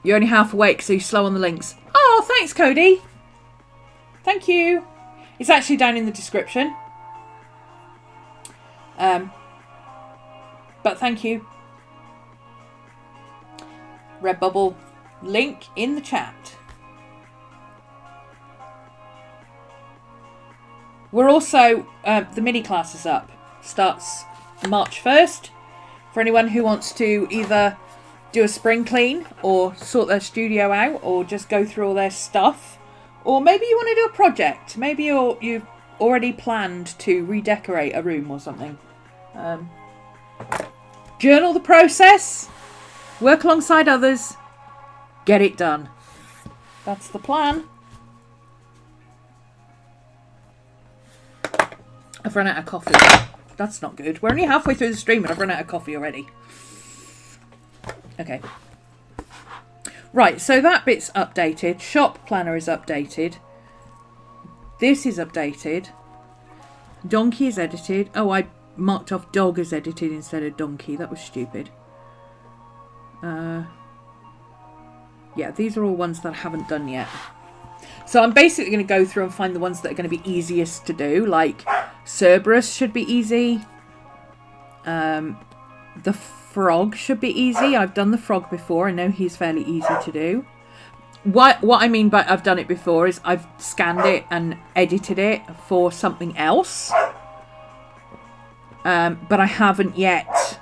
You're only half awake, so you're slow on the links. Oh, thanks, Cody. Thank you. It's actually down in the description. But thank you. Redbubble link in the chat. We're also, the mini class is up. Starts March 1st. For anyone who wants to either do a spring clean or sort their studio out or just go through all their stuff. Or maybe you want to do a project. Maybe you've already planned to redecorate a room or something. Journal the process. Work alongside others. Get it done. That's the plan. I've run out of coffee. That's not good. We're only halfway through the stream and I've run out of coffee already. Okay. Right, so that bit's updated. Shop planner is updated. This is updated. Donkey is edited. Oh, I marked off dog as edited instead of donkey. That was stupid. Yeah, these are all ones that I haven't done yet. So I'm basically going to go through and find the ones that are going to be easiest to do. Like Cerberus should be easy. The frog should be easy. I've done the frog before. I know he's fairly easy to do. What I mean by I've done it before is I've scanned it and edited it for something else. But I haven't yet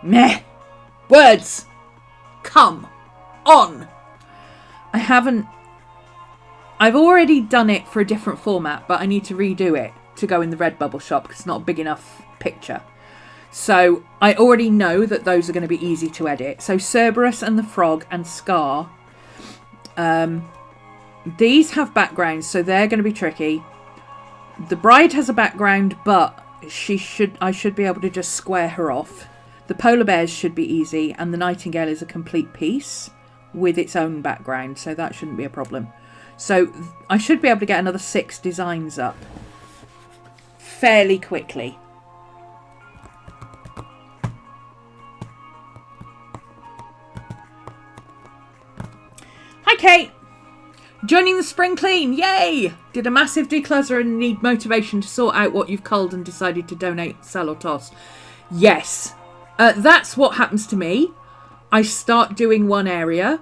meh. Words. Come on. I've already done it for a different format, but I need to redo it to go in the Redbubble shop because it's not a big enough picture. So I already know that those are going to be easy to edit. So Cerberus and the frog and Scar. These have backgrounds, so they're going to be tricky. The bride has a background, but I should be able to just square her off. The polar bears should be easy, and the nightingale is a complete piece with its own background, so that shouldn't be a problem. So I should be able to get another 6 designs up fairly quickly. Hi Kate! Joining the spring clean, yay! Did a massive declutter and need motivation to sort out what you've culled and decided to donate, sell or toss. Yes, that's what happens to me. I start doing one area,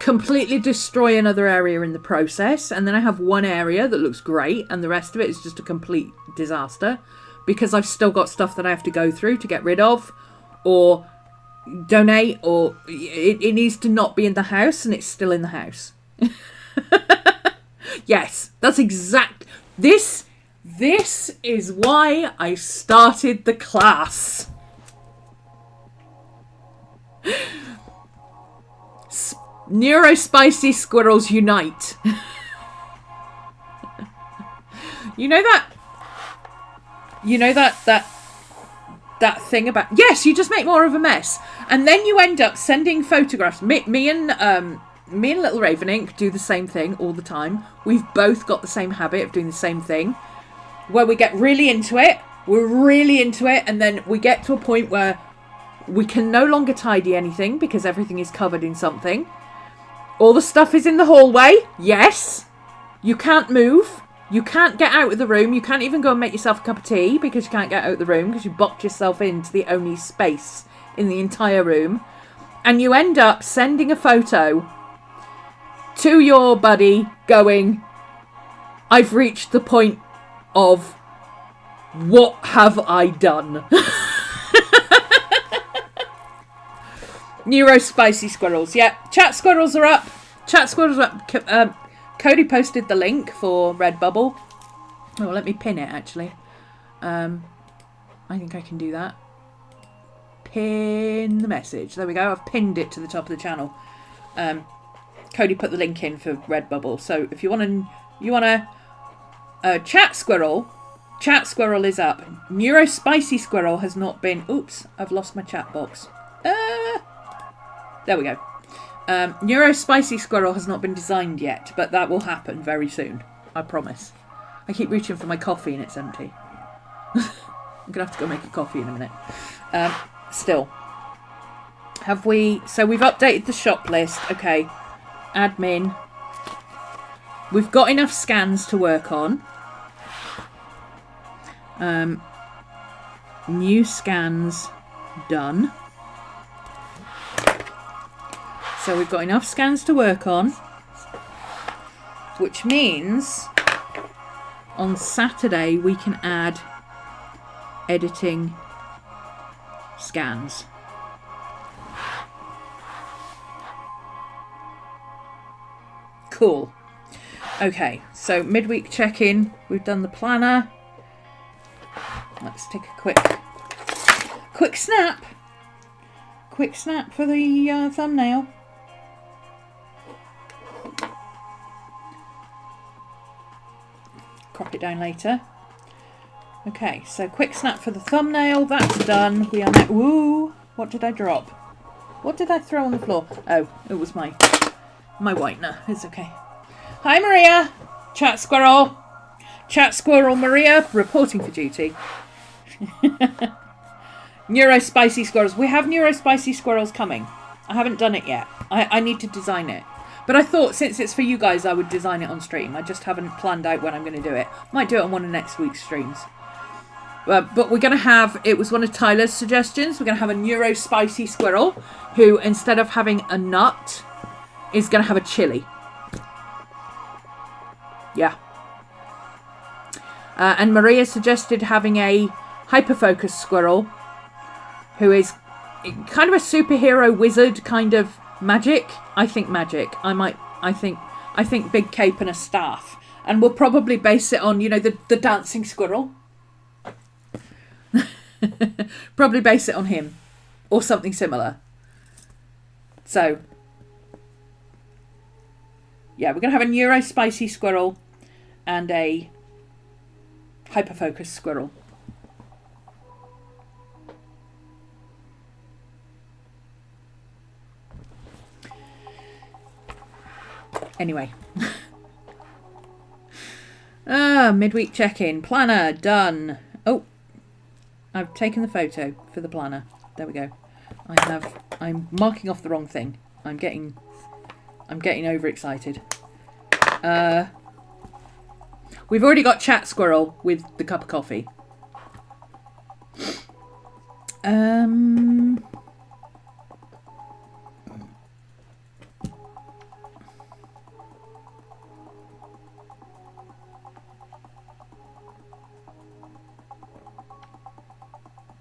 completely destroy another area in the process, and then I have one area that looks great and the rest of it is just a complete disaster because I've still got stuff that I have to go through to get rid of or donate, or it needs to not be in the house and it's still in the house. Yes, that's exact. This is why I started the class. Neurospicy squirrels unite. You know that thing about, yes, you just make more of a mess and then you end up sending photographs. Me and Little Raven Ink do the same thing all the time. We've both got the same habit of doing the same thing where we get really into it. We're really into it and then we get to a point where we can no longer tidy anything because everything is covered in something. All the stuff is in the hallway. Yes. You can't move. You can't get out of the room. You can't even go and make yourself a cup of tea because you can't get out of the room because you boxed yourself into the only space in the entire room. And you end up sending a photo to your buddy going, I've reached the point of what have I done? Neurospicy squirrels. Yeah, chat squirrels are up. Chat squirrels are up. Cody posted the link for Redbubble. Oh, let me pin it actually. I think I can do that. Pin the message. There we go. I've pinned it to the top of the channel. Cody put the link in for Redbubble. So if you want to chat squirrel is up. Neurospicy squirrel has not been. Oops, I've lost my chat box. There we go. Neurospicy squirrel has not been designed yet, but that will happen very soon. I promise. I keep reaching for my coffee and it's empty. I'm gonna have to go make a coffee in a minute. Still. Have we... So we've updated the shop list. Okay. Admin. We've got enough scans to work on. New scans done. So we've got enough scans to work on. Which means on Saturday we can add editing scans. Cool. Okay, so midweek check-in. We've done the planner. Let's take a quick snap. Quick snap for the thumbnail. Crop it down later. Okay, so quick snap for the thumbnail. That's done. We are now... Woo! What did I drop? What did I throw on the floor? Oh, it was my whitener. It's okay. Hi, Maria. Chat squirrel. Chat squirrel Maria reporting for duty. Neurospicy squirrels. We have neurospicy squirrels coming. I haven't done it yet. I need to design it. But I thought since it's for you guys, I would design it on stream. I just haven't planned out when I'm going to do it. Might do it on one of next week's streams. But we're going to have... It was one of Tyler's suggestions. We're going to have a neurospicy squirrel who, instead of having a nut, is going to have a chili. Yeah. And Maria suggested having a hyperfocus squirrel who is kind of a superhero wizard kind of magic. I think magic. I think big cape and a staff. And we'll probably base it on, you know, the dancing squirrel. Probably base it on him. Or something similar. So, yeah, we're going to have a neurospicy squirrel and a hyperfocus squirrel. Anyway, Midweek check-in. Planner, done. Oh, I've taken the photo for the planner. There we go. I'm marking off the wrong thing. I'm getting overexcited. We've already got Chat Squirrel with the cup of coffee.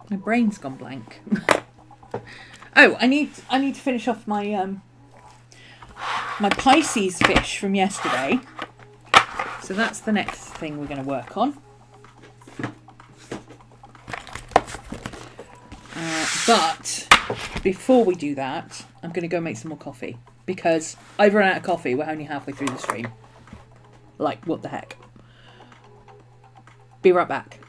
My brain's gone blank. Oh, I need to finish off my my Pisces fish from yesterday. So that's the next thing we're going to work on. But before we do that, I'm going to go make some more coffee because I've run out of coffee. We're only halfway through the stream. Like, what the heck? Be right back.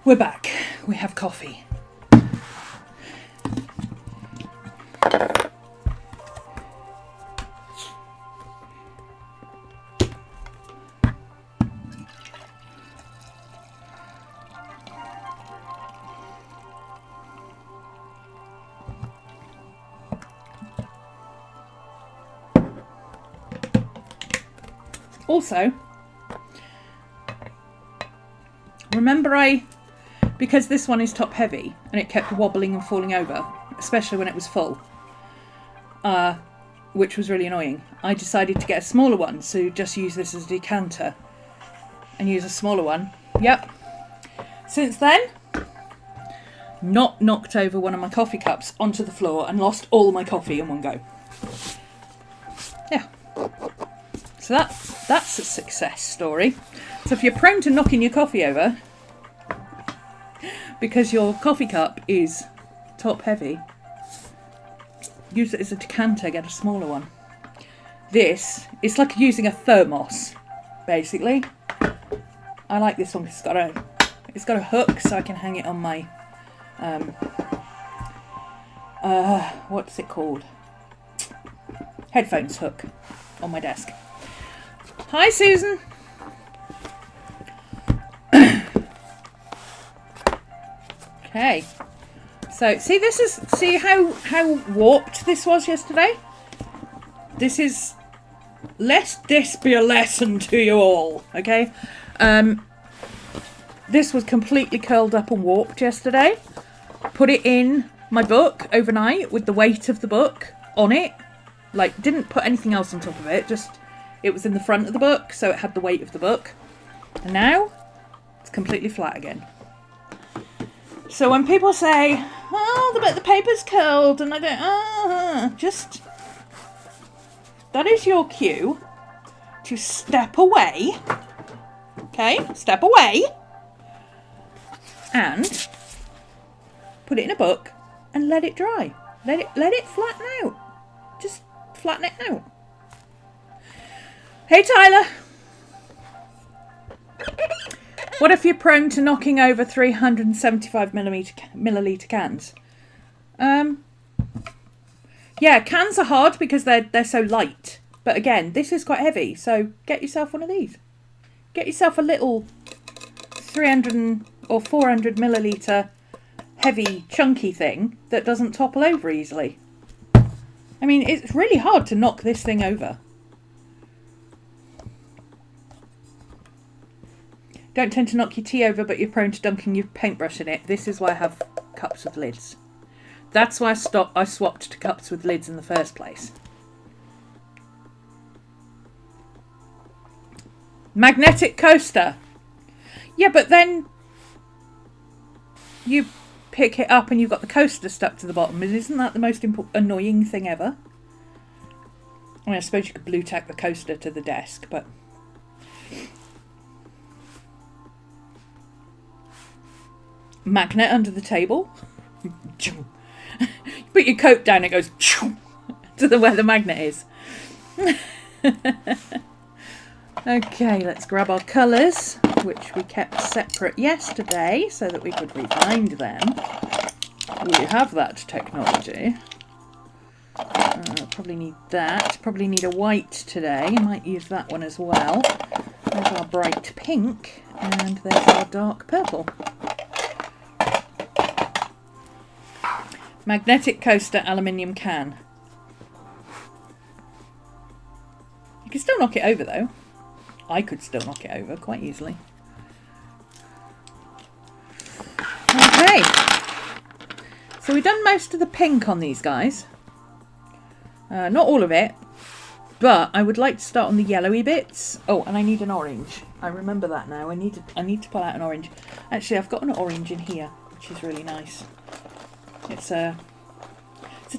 We're back. We have coffee. Also, remember because this one is top heavy and it kept wobbling and falling over, especially when it was full, which was really annoying. I decided to get a smaller one, so just use this as a decanter and use a smaller one. Yep. Since then, not knocked over one of my coffee cups onto the floor and lost all my coffee in one go. Yeah. So that's a success story. So if you're prone to knocking your coffee over because your coffee cup is top heavy, use it as a decanter, get a smaller one. It's like using a thermos, basically. I like this one because it's got a hook so I can hang it on my, what's it called? Headphones hook on my desk. Hi, Susan. Okay. So, see how warped this was yesterday? This is, lest this be a lesson to you all, okay? This was completely curled up and warped yesterday. Put it in my book overnight with the weight of the book on it. Like, didn't put anything else on top of it, just... It was in the front of the book, so it had the weight of the book. And now, it's completely flat again. So when people say, oh, the paper's curled, and I go, just... That is your cue to step away. Okay? Step away. And put it in a book and let it dry. Let it flatten out. Just flatten it out. Hey, Tyler. What if you're prone to knocking over 375 milliliter cans? Yeah, cans are hard because they're so light. But again, this is quite heavy, so get yourself one of these. Get yourself a little 300 or 400 milliliter heavy, chunky thing that doesn't topple over easily. I mean, it's really hard to knock this thing over. Don't tend to knock your tea over, but you're prone to dunking your paintbrush in it. This is why I have cups with lids. That's why I swapped to cups with lids in the first place. Magnetic coaster. Yeah, but then you pick it up and you've got the coaster stuck to the bottom. Isn't that the most annoying thing ever? I mean, I suppose you could blue tack the coaster to the desk, but... Magnet under the table. You put your coat down, it goes to where the magnet is. Okay, let's grab our colours, which we kept separate yesterday so that we could rebind them. We have that technology. Probably need that. Probably need a white today. I might use that one as well. There's our bright pink, and there's our dark purple. Magnetic coaster aluminium can. You can still knock it over though. I could still knock it over quite easily. Okay. So we've done most of the pink on these guys. Not all of it. But I would like to start on the yellowy bits. Oh, and I need an orange. I remember that now. I need to pull out an orange. Actually, I've got an orange in here, which is really nice. It's a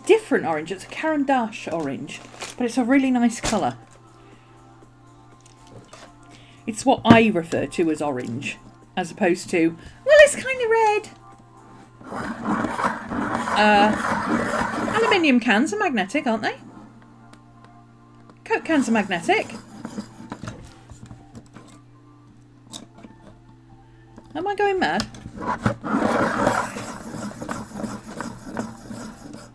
different orange. It's a Caran d'Ache orange, but it's a really nice colour. It's what I refer to as orange, as opposed to, well, it's kind of red. Aluminium cans are magnetic, aren't they? Coke cans are magnetic. Am I going mad?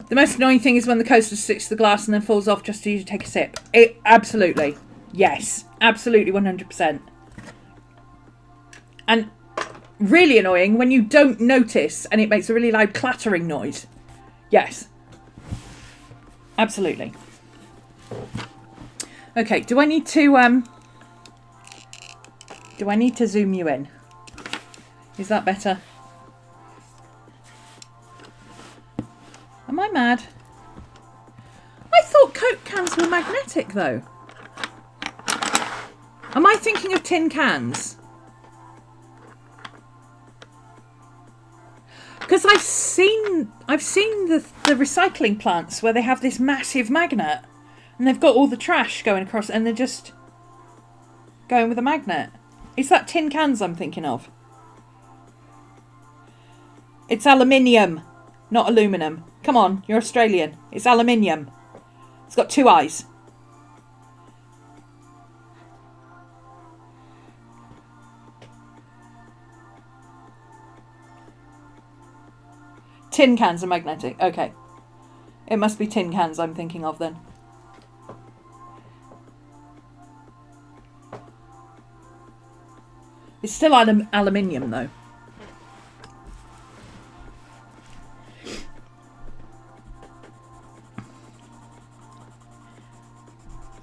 The most annoying thing is when the coaster sticks to the glass and then falls off just as you take a sip. Absolutely. Yes. Absolutely 100%. And really annoying when you don't notice and it makes a really loud clattering noise. Yes. Absolutely. Okay, do I need to zoom you in? Is that better? Am I mad? I thought Coke cans were magnetic though. Am I thinking of tin cans? Because I've seen the recycling plants where they have this massive magnet and they've got all the trash going across and they're just going with a magnet. Is that tin cans I'm thinking of? It's aluminium, not aluminum. Come on, you're Australian. It's aluminium. It's got 2 eyes. Tin cans are magnetic. Okay. It must be tin cans I'm thinking of then. It's still aluminium though.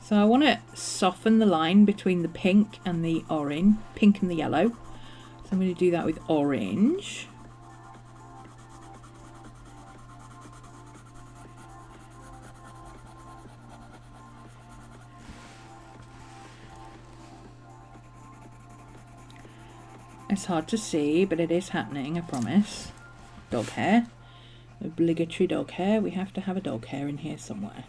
So I want to soften the line between the pink and the orange, pink and the yellow. So I'm going to do that with orange. It's hard to see, but it is happening, I promise. Dog hair. Obligatory dog hair. We have to have a dog hair in here somewhere.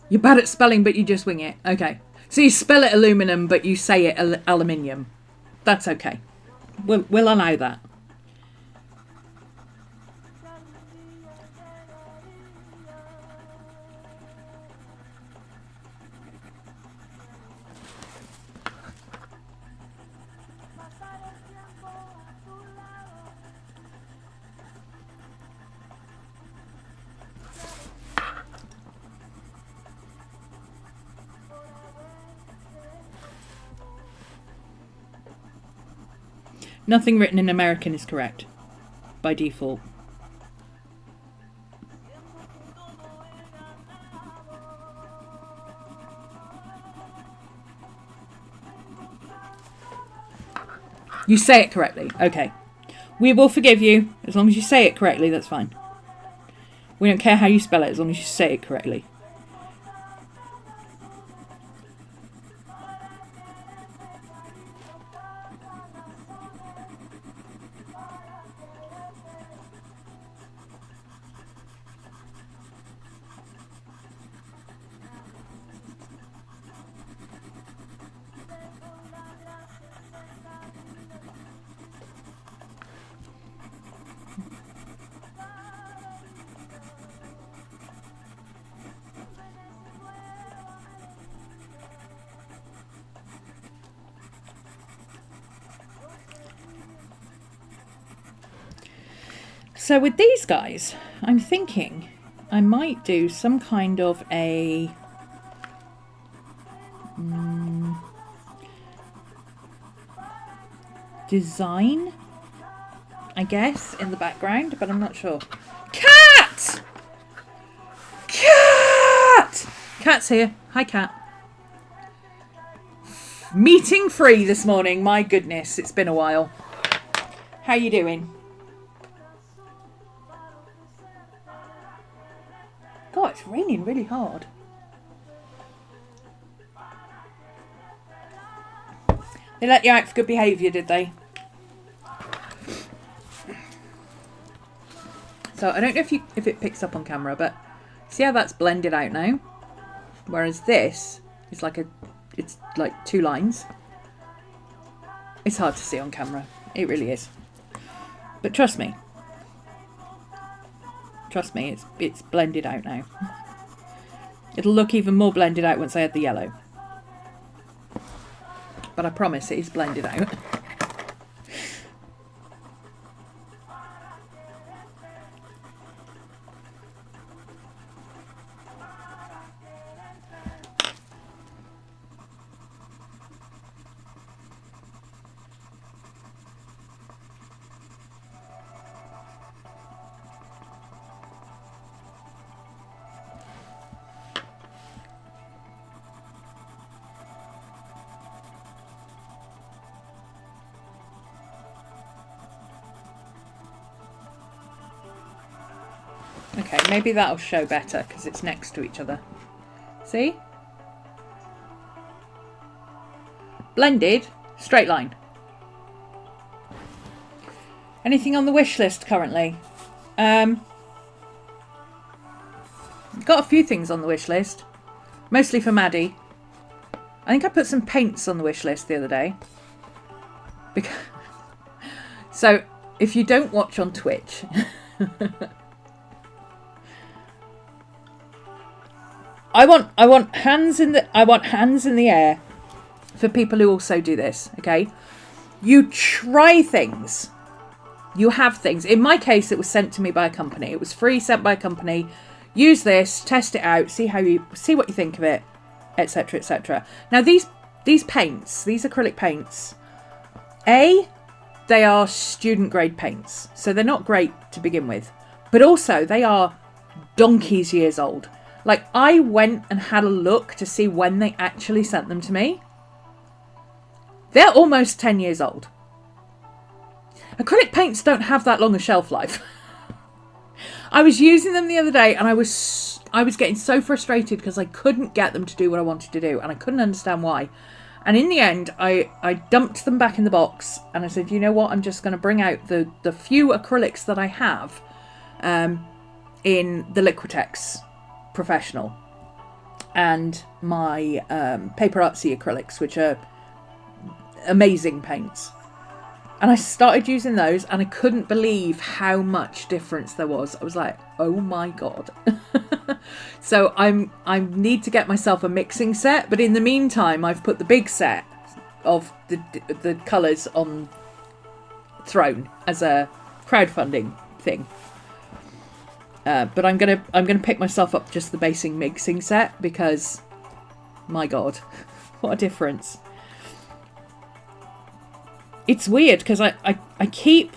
You're bad at spelling, but you just wing it. Okay. So you spell it aluminum, but you say it aluminium. That's okay. We'll allow that. Nothing written in American is correct by default. You say it correctly. Okay. We will forgive you as long as you say it correctly. That's fine. We don't care how you spell it as long as you say it correctly. So with these guys, I'm thinking I might do some kind of a design, I guess, in the background, but I'm not sure. Cat! Cat! Cat's here. Hi, Cat. Meeting free this morning. My goodness, it's been a while. How you doing? God, it's raining really hard. They let you out for good behaviour, did they? So I don't know if it picks up on camera, but see how that's blended out now? Whereas this is it's like 2 lines. It's hard to see on camera. It really is. But trust me. Trust me, it's blended out now. It'll look even more blended out once I add the yellow. But I promise it is blended out. Okay, maybe that'll show better because it's next to each other. See? Blended, straight line. Anything on the wish list currently? Got a few things on the wish list. Mostly for Maddie. I think I put some paints on the wish list the other day. So, if you don't watch on Twitch... I want hands in the air for people who also do this, okay? You try things. You have things. In my case, it was sent to me by a company. It was free, sent by a company. Use this, test it out, see what you think of it, etc., etc. Now these paints, these acrylic paints, they are student grade paints, so they're not great to begin with. But also they are donkey's years old. Like, I went and had a look to see when they actually sent them to me. They're almost 10 years old. Acrylic paints don't have that long a shelf life. I was using them the other day and I was getting so frustrated because I couldn't get them to do what I wanted to do and I couldn't understand why. And in the end, I dumped them back in the box and I said, you know what, I'm just going to bring out the few acrylics that I have in the Liquitex Professional and my Paper Artsy acrylics, which are amazing paints, and I started using those and I couldn't believe how much difference there was. I was like, oh my god. So I need to get myself a mixing set, but in the meantime I've put the big set of the colours on Throne as a crowdfunding thing. But I'm gonna pick myself up just the basic mixing set because, my god, what a difference! It's weird because I kept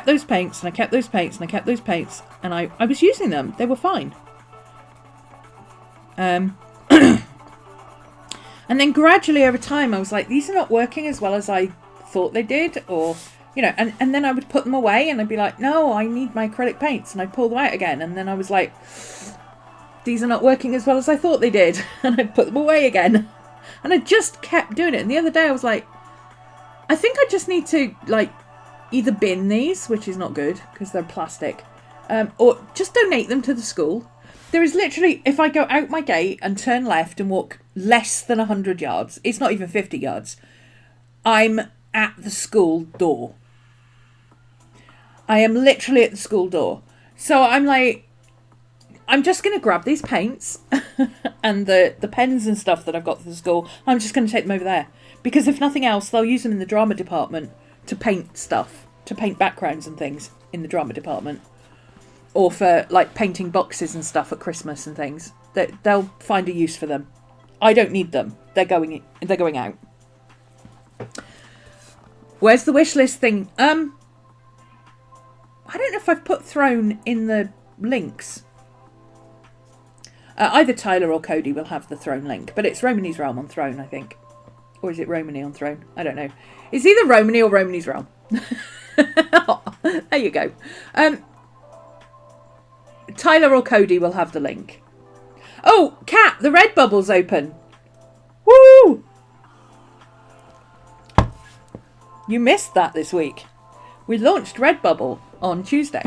those paints and I kept those paints and I kept those paints and I was using them. They were fine. And then gradually over time I was like, these are not working as well as I thought they did, or. You know, and then I would put them away and I'd be like, no, I need my acrylic paints. And I'd pull them out again. And then I was like, these are not working as well as I thought they did. And I'd put them away again. And I just kept doing it. And the other day I was like, I think I just need to, like, either bin these, which is not good because they're plastic, or just donate them to the school. There is literally, if I go out my gate and turn left and walk less than 100 yards, it's not even 50 yards, I'm at the school door. I am literally at the school door. So I'm like, I'm just going to grab these paints and the pens and stuff that I've got for the school. I'm just going to take them over there. Because if nothing else, they'll use them in the drama department to paint stuff, to paint backgrounds and things in the drama department. Or for, like, painting boxes and stuff at Christmas and things. They'll find a use for them. I don't need them. They're going out. Where's the wish list thing? I don't know if I've put Throne in the links. Either Tyler or Cody will have the Throne link, but it's RhomanysRealm on Throne, I think. Or is it Romany on Throne? I don't know. It's either Romany or RhomanysRealm. There you go. Tyler or Cody will have the link. Oh, Kat, the Redbubble's open. Woo! You missed that this week. We launched Redbubble on Tuesday.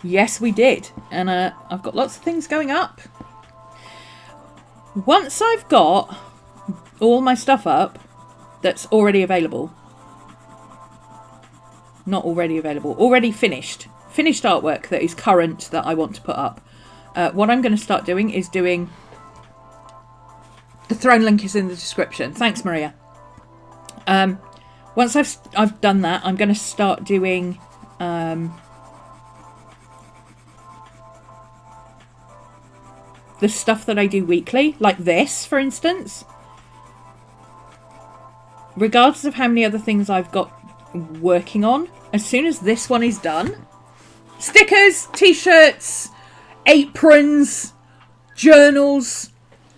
Yes, we did. And I've got lots of things going up. Once I've got all my stuff up that's already available, not already available, already finished artwork that is current that I want to put up, what I'm going to start doing is doing, the throne link is in the description. Thanks, Maria. Once I've done that, I'm going to start doing the stuff that I do weekly, like this, for instance. Regardless of how many other things I've got working on, as soon as this one is done, stickers, t-shirts, aprons, journals,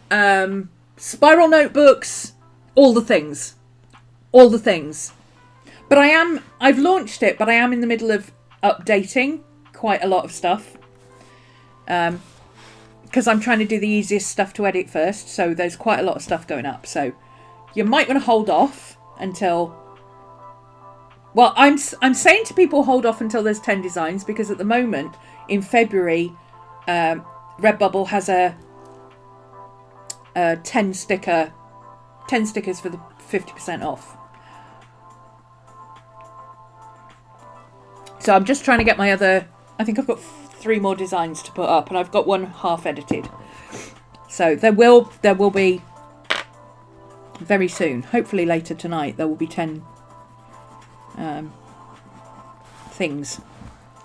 spiral notebooks, all the things. But I've launched it, but I am in the middle of updating quite a lot of stuff. Because I'm trying to do the easiest stuff to edit first, so there's quite a lot of stuff going up. So you might want to hold off until... Well, I'm saying to people hold off until there's 10 designs, because at the moment, in February, Redbubble has a 10 stickers for the 50% off. So I'm just trying to get my other... I think I've got 3 more designs to put up, and I've got one half edited. So there will be very soon, hopefully later tonight, there will be 10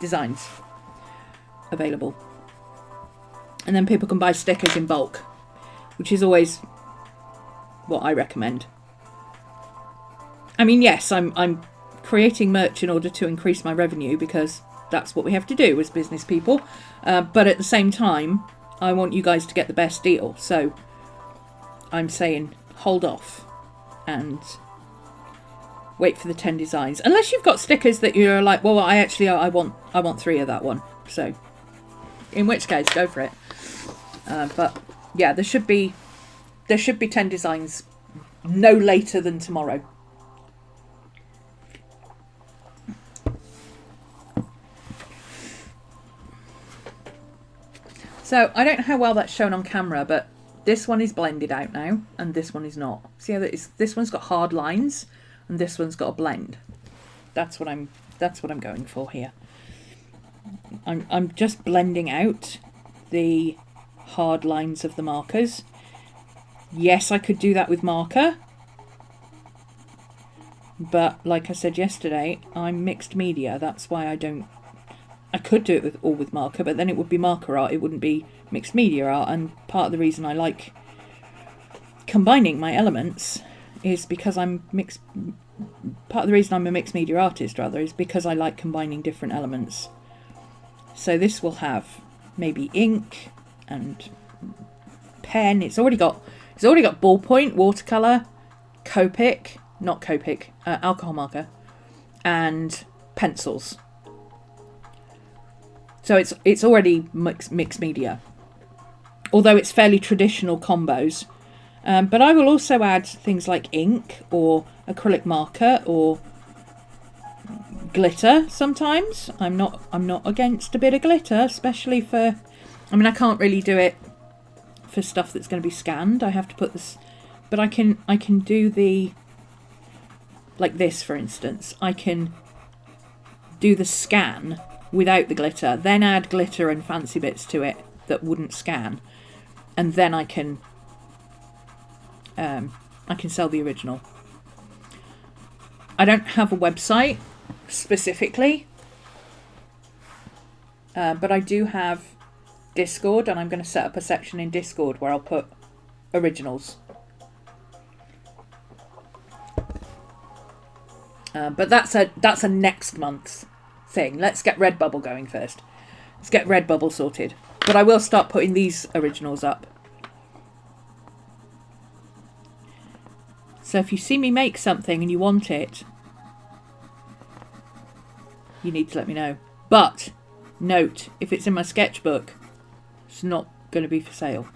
designs available. And then people can buy stickers in bulk, which is always what I recommend. I mean, yes, I'm creating merch in order to increase my revenue, because that's what we have to do as business people. But at the same time, I want you guys to get the best deal. So I'm saying hold off and wait for the 10 designs. Unless you've got stickers that you're like, well, I want 3 of that one. So in which case, go for it. But yeah, there should be 10 designs no later than tomorrow. So I don't know how well that's shown on camera, but this one is blended out now, and this one is not. See how this one's got hard lines, and this one's got a blend. That's what I'm going for here. I'm just blending out the hard lines of the markers. Yes, I could do that with marker, but like I said yesterday, I'm mixed media. That's why I don't. I could do it with marker, but then it would be marker art. It wouldn't be mixed media art. And part of the reason I like combining my elements is because I'm mixed. Part of the reason I'm a mixed media artist, rather, is because I like combining different elements. So this will have maybe ink and pen. It's already got ballpoint, watercolor, Copic, not Copic, alcohol marker, and pencils. So it's already mixed media, although it's fairly traditional combos. But I will also add things like ink or acrylic marker or glitter sometimes. I'm not against a bit of glitter, especially for... I mean, I can't really do it for stuff that's going to be scanned. I have to put this... But I can do the... Like this, for instance. I can do the scan without the glitter, then add glitter and fancy bits to it that wouldn't scan, and then I can sell the original. I don't have a website specifically, but I do have Discord, and I'm going to set up a section in Discord where I'll put originals. But that's a next month thing. Let's get Redbubble going first. Let's get Redbubble sorted. But I will start putting these originals up. So if you see me make something and you want it, you need to let me know. But note, if it's in my sketchbook, it's not going to be for sale.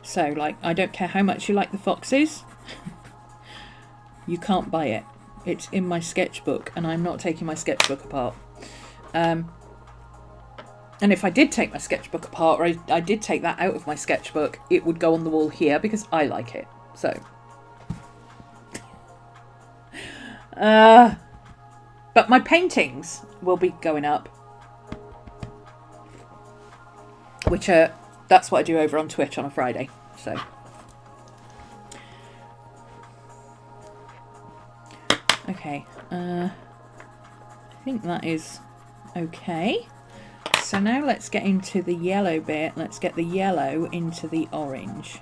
So, like, I don't care how much you like the foxes. You can't buy it. It's in my sketchbook, and I'm not taking my sketchbook apart. And if I did take my sketchbook apart, or I did take that out of my sketchbook, it would go on the wall here because I like it. So. But my paintings will be going up. Which that's what I do over on Twitch on a Friday. So. Okay. I think that is okay. So now let's get into the yellow bit. Let's get the yellow into the orange.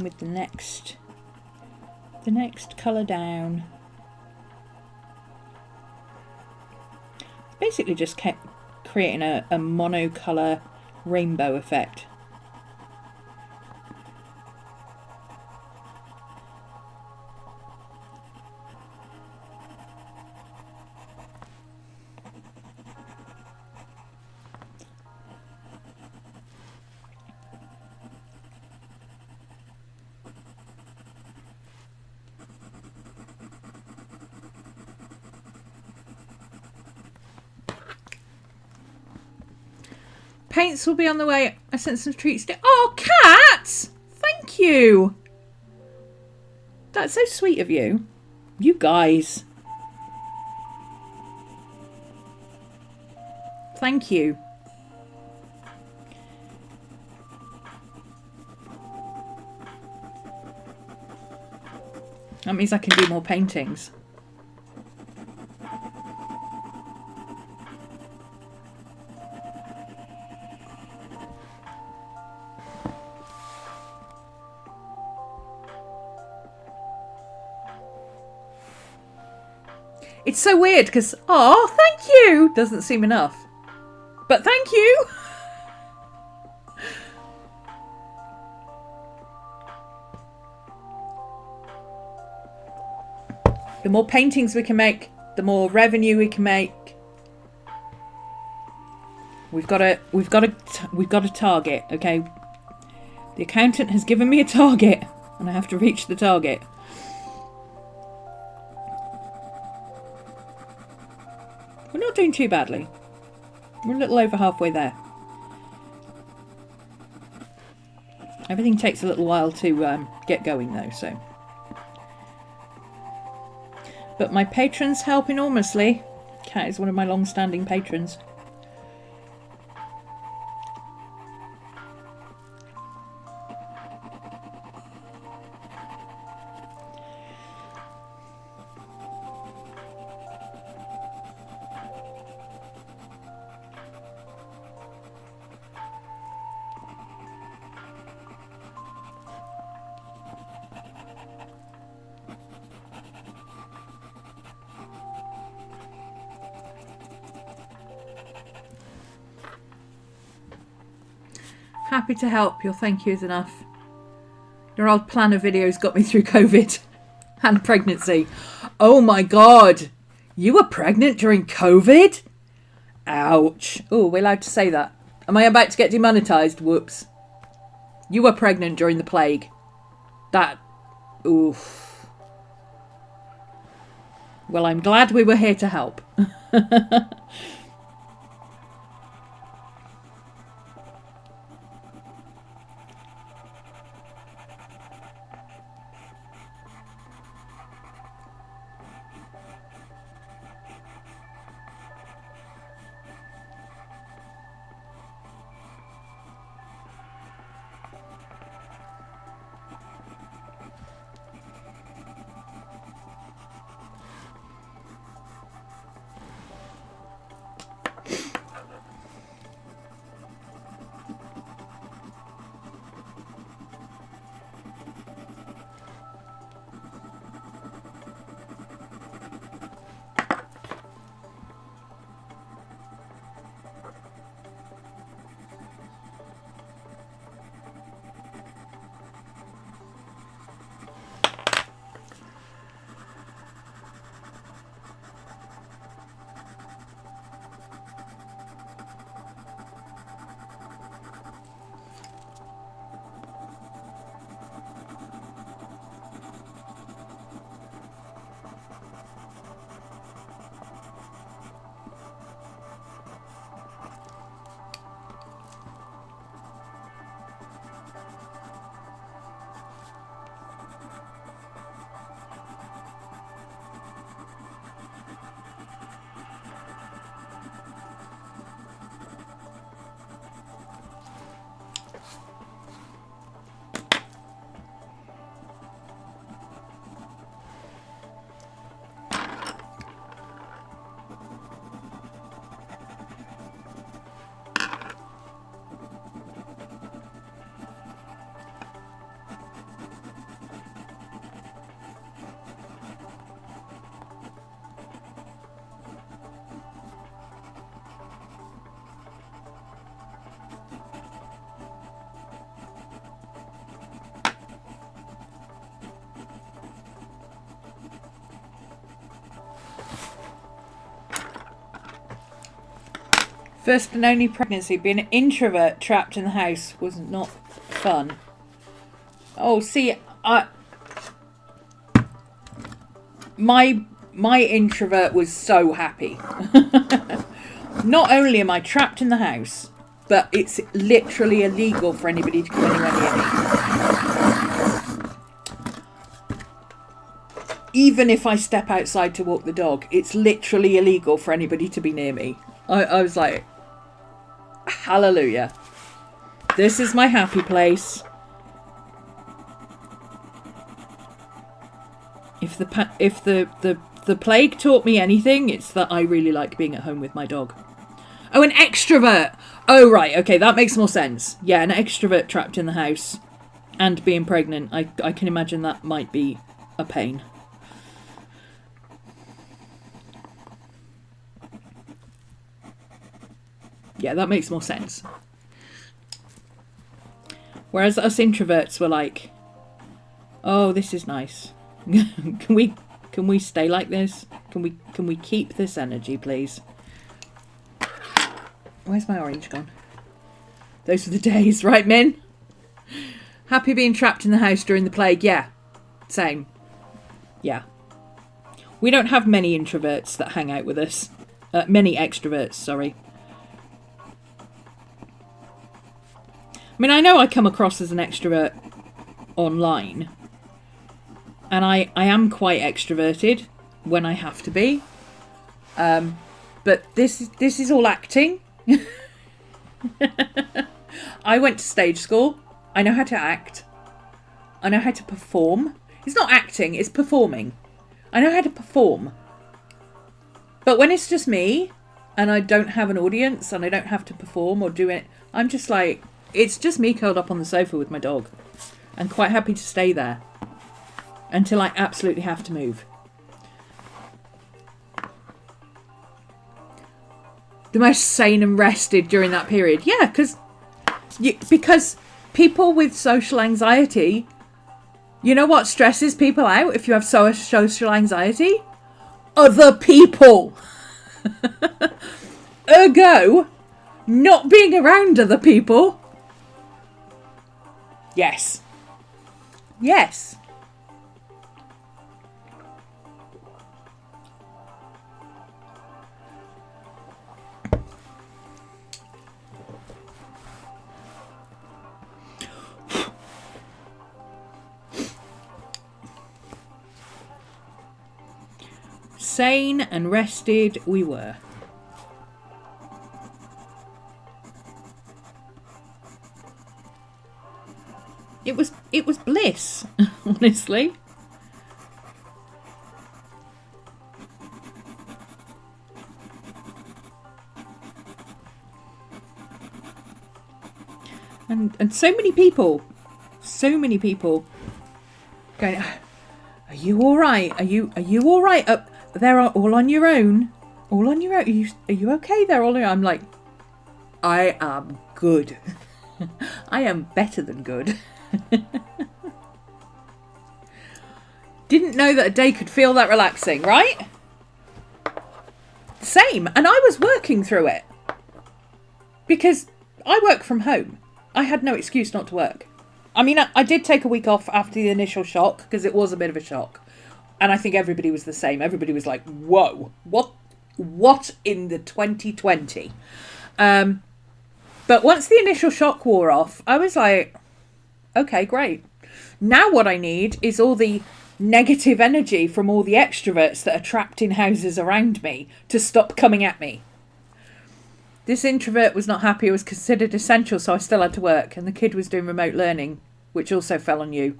With the next colour down. Basically just kept creating a monocolour rainbow effect. Paints will be on the way. I sent some treats to... Oh, cats! Thank you. That's so sweet of you. You guys. Thank you. That means I can do more paintings. It's so weird because, oh, thank you, doesn't seem enough. But thank you. The more paintings we can make, the more revenue we can make. We've got a target, okay? The accountant has given me a target, and I have to reach the target. We're not doing too badly. We're a little over halfway there. Everything takes a little while to get going though, so. But my patrons help enormously. Kat is one of my long-standing patrons. Happy to help. Your thank you is enough. Your old planner videos got me through COVID and pregnancy. Oh my God. You were pregnant during COVID? Ouch. Oh, we're allowed to say that. Am I about to get demonetized? Whoops. You were pregnant during the plague. That... Oof. Well, I'm glad we were here to help. First and only pregnancy. Being an introvert trapped in the house was not fun. Oh, see, my introvert was so happy. Not only am I trapped in the house, but it's literally illegal for anybody to come anywhere near me. Even if I step outside to walk the dog, it's literally illegal for anybody to be near me. I was like, hallelujah. This is my happy place. If the plague taught me anything, it's that I really like being at home with my dog. Oh, an extrovert. Oh, right. Okay, that makes more sense. Yeah, an extrovert trapped in the house and being pregnant. I can imagine that might be a pain. Yeah, that makes more sense. Whereas us introverts were like, oh, this is nice. Can we stay like this? Can we keep this energy, please? Where's my orange gone? Those were the days, right, Min? Happy being trapped in the house during the plague. Yeah, same. Yeah. We don't have many introverts that hang out with us. Many extroverts, sorry. I mean, I know I come across as an extrovert online. And I am quite extroverted when I have to be. But this is all acting. I went to stage school. I know how to act. I know how to perform. It's not acting, it's performing. I know how to perform. But when it's just me, and I don't have an audience, and I don't have to perform or do it, I'm just like, it's just me curled up on the sofa with my dog. I'm quite happy to stay there. Until I absolutely have to move. The most sane and rested during that period. Yeah, because people with social anxiety, you know what stresses people out if you have social anxiety? Other people. Ergo, not being around other people. Yes. Yes. Sane and rested we were. It was bliss, honestly. And so many people going, are you all right? Are you all right up there, all on your own? All on your own? Are you okay there all on your own? I'm like, I am good. I am better than good. Didn't know that a day could feel that relaxing, right? Same. And I was working through it. Because I work from home. I had no excuse not to work. I mean, I did take a week off after the initial shock, because it was a bit of a shock. And I think everybody was the same. Everybody was like, whoa, what in the 2020? But once the initial shock wore off, I was like, okay, great. Now what I need is all the negative energy from all the extroverts that are trapped in houses around me to stop coming at me. This introvert was not happy. It was considered essential, so I still had to work. And the kid was doing remote learning, which also fell on you.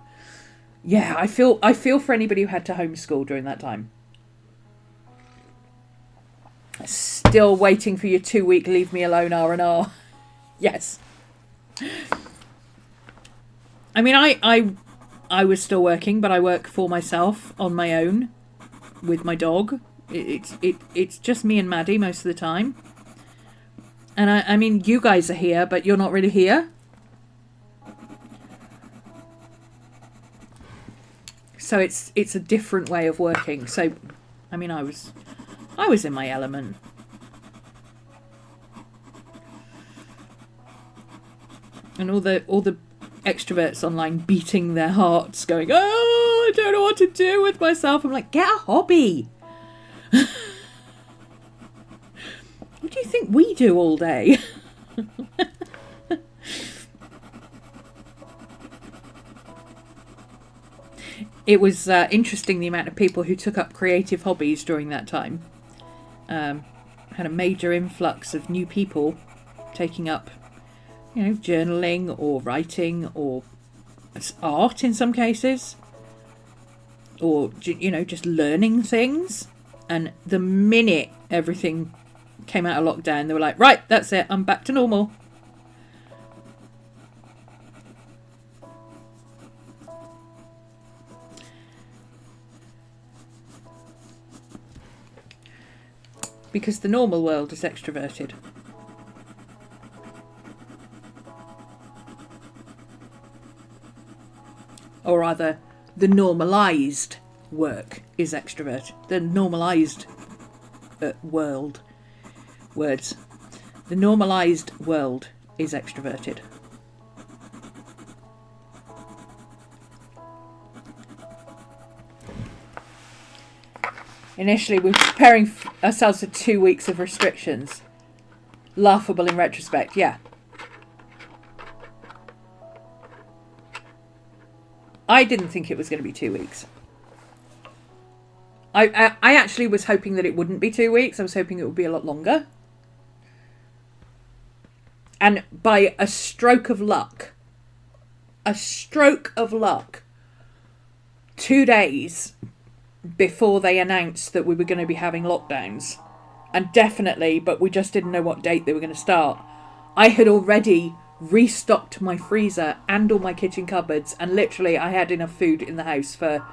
Yeah, I feel for anybody who had to homeschool during that time. Still waiting for your 2-week leave me alone R&R. Yes. I mean, I was still working, but I work for myself on my own with my dog. It's just me and Maddie most of the time. And I mean, you guys are here, but you're not really here. So it's a different way of working. So, I mean, I was in my element. And all the extroverts online beating their hearts, going, oh, I don't know what to do with myself. I'm like, get a hobby. What do you think we do all day? It was interesting the amount of people who took up creative hobbies during that time. Had a major influx of new people taking up, journaling or writing or art in some cases, or just learning things. And the minute everything came out of lockdown, they were like, right, that's it, I'm back to normal. Because the normal world is extroverted. Or rather, the normalised work is extrovert. The normalised words. The normalised world is extroverted. Initially, we were preparing ourselves for 2 weeks of restrictions. Laughable in retrospect, yeah. I didn't think it was going to be 2 weeks. I actually was hoping that it wouldn't be 2 weeks. I was hoping it would be a lot longer. And by a stroke of luck, 2 days before they announced that we were going to be having lockdowns, and definitely, but we just didn't know what date they were going to start, I had already restocked my freezer and all my kitchen cupboards, and literally I had enough food in the house for,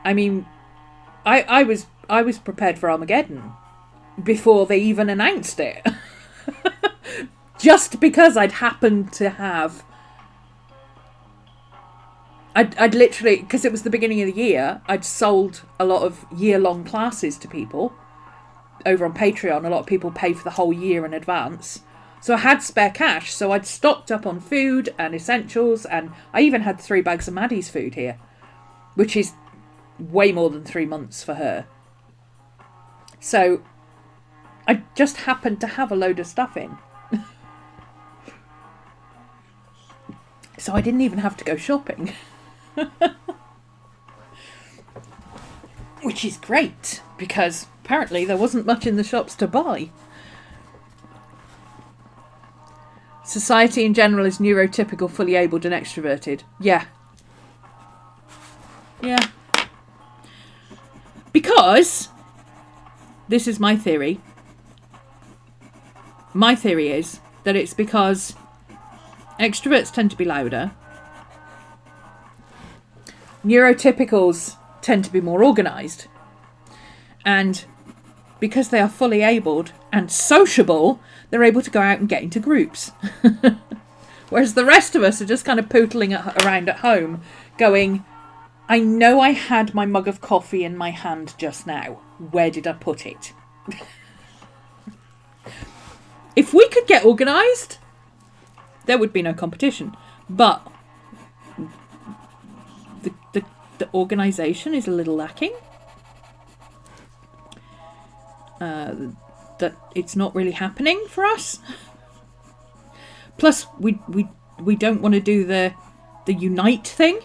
I was prepared for Armageddon before they even announced it. Just because I'd happened to have, I'd literally, because it was the beginning of the year, I'd sold a lot of year-long classes to people over on Patreon. A lot of people pay for the whole year in advance. So I had spare cash. So I'd stocked up on food and essentials. And I even had 3 bags of Maddie's food here, which is way more than 3 months for her. So I just happened to have a load of stuff in. So I didn't even have to go shopping. Which is great, because apparently there wasn't much in the shops to buy. Society in general is neurotypical, fully abled and extroverted. Yeah. Because, this is my theory. My theory is that it's because extroverts tend to be louder. Neurotypicals tend to be more organised. And because they are fully abled and sociable, they're able to go out and get into groups. Whereas the rest of us are just kind of pootling around at home going, I know I had my mug of coffee in my hand just now. Where did I put it? If we could get organised, there would be no competition. But the organisation is a little lacking. That it's not really happening for us. Plus, we don't want to do the unite thing.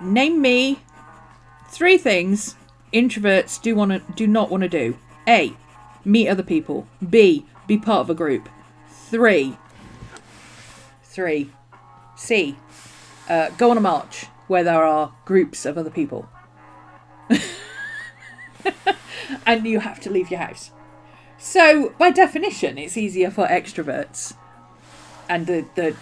Name me 3 things introverts do not want to do. A, meet other people. B, be part of a group. 3. C, go on a march where there are groups of other people. And you have to leave your house. So, by definition, it's easier for extroverts and the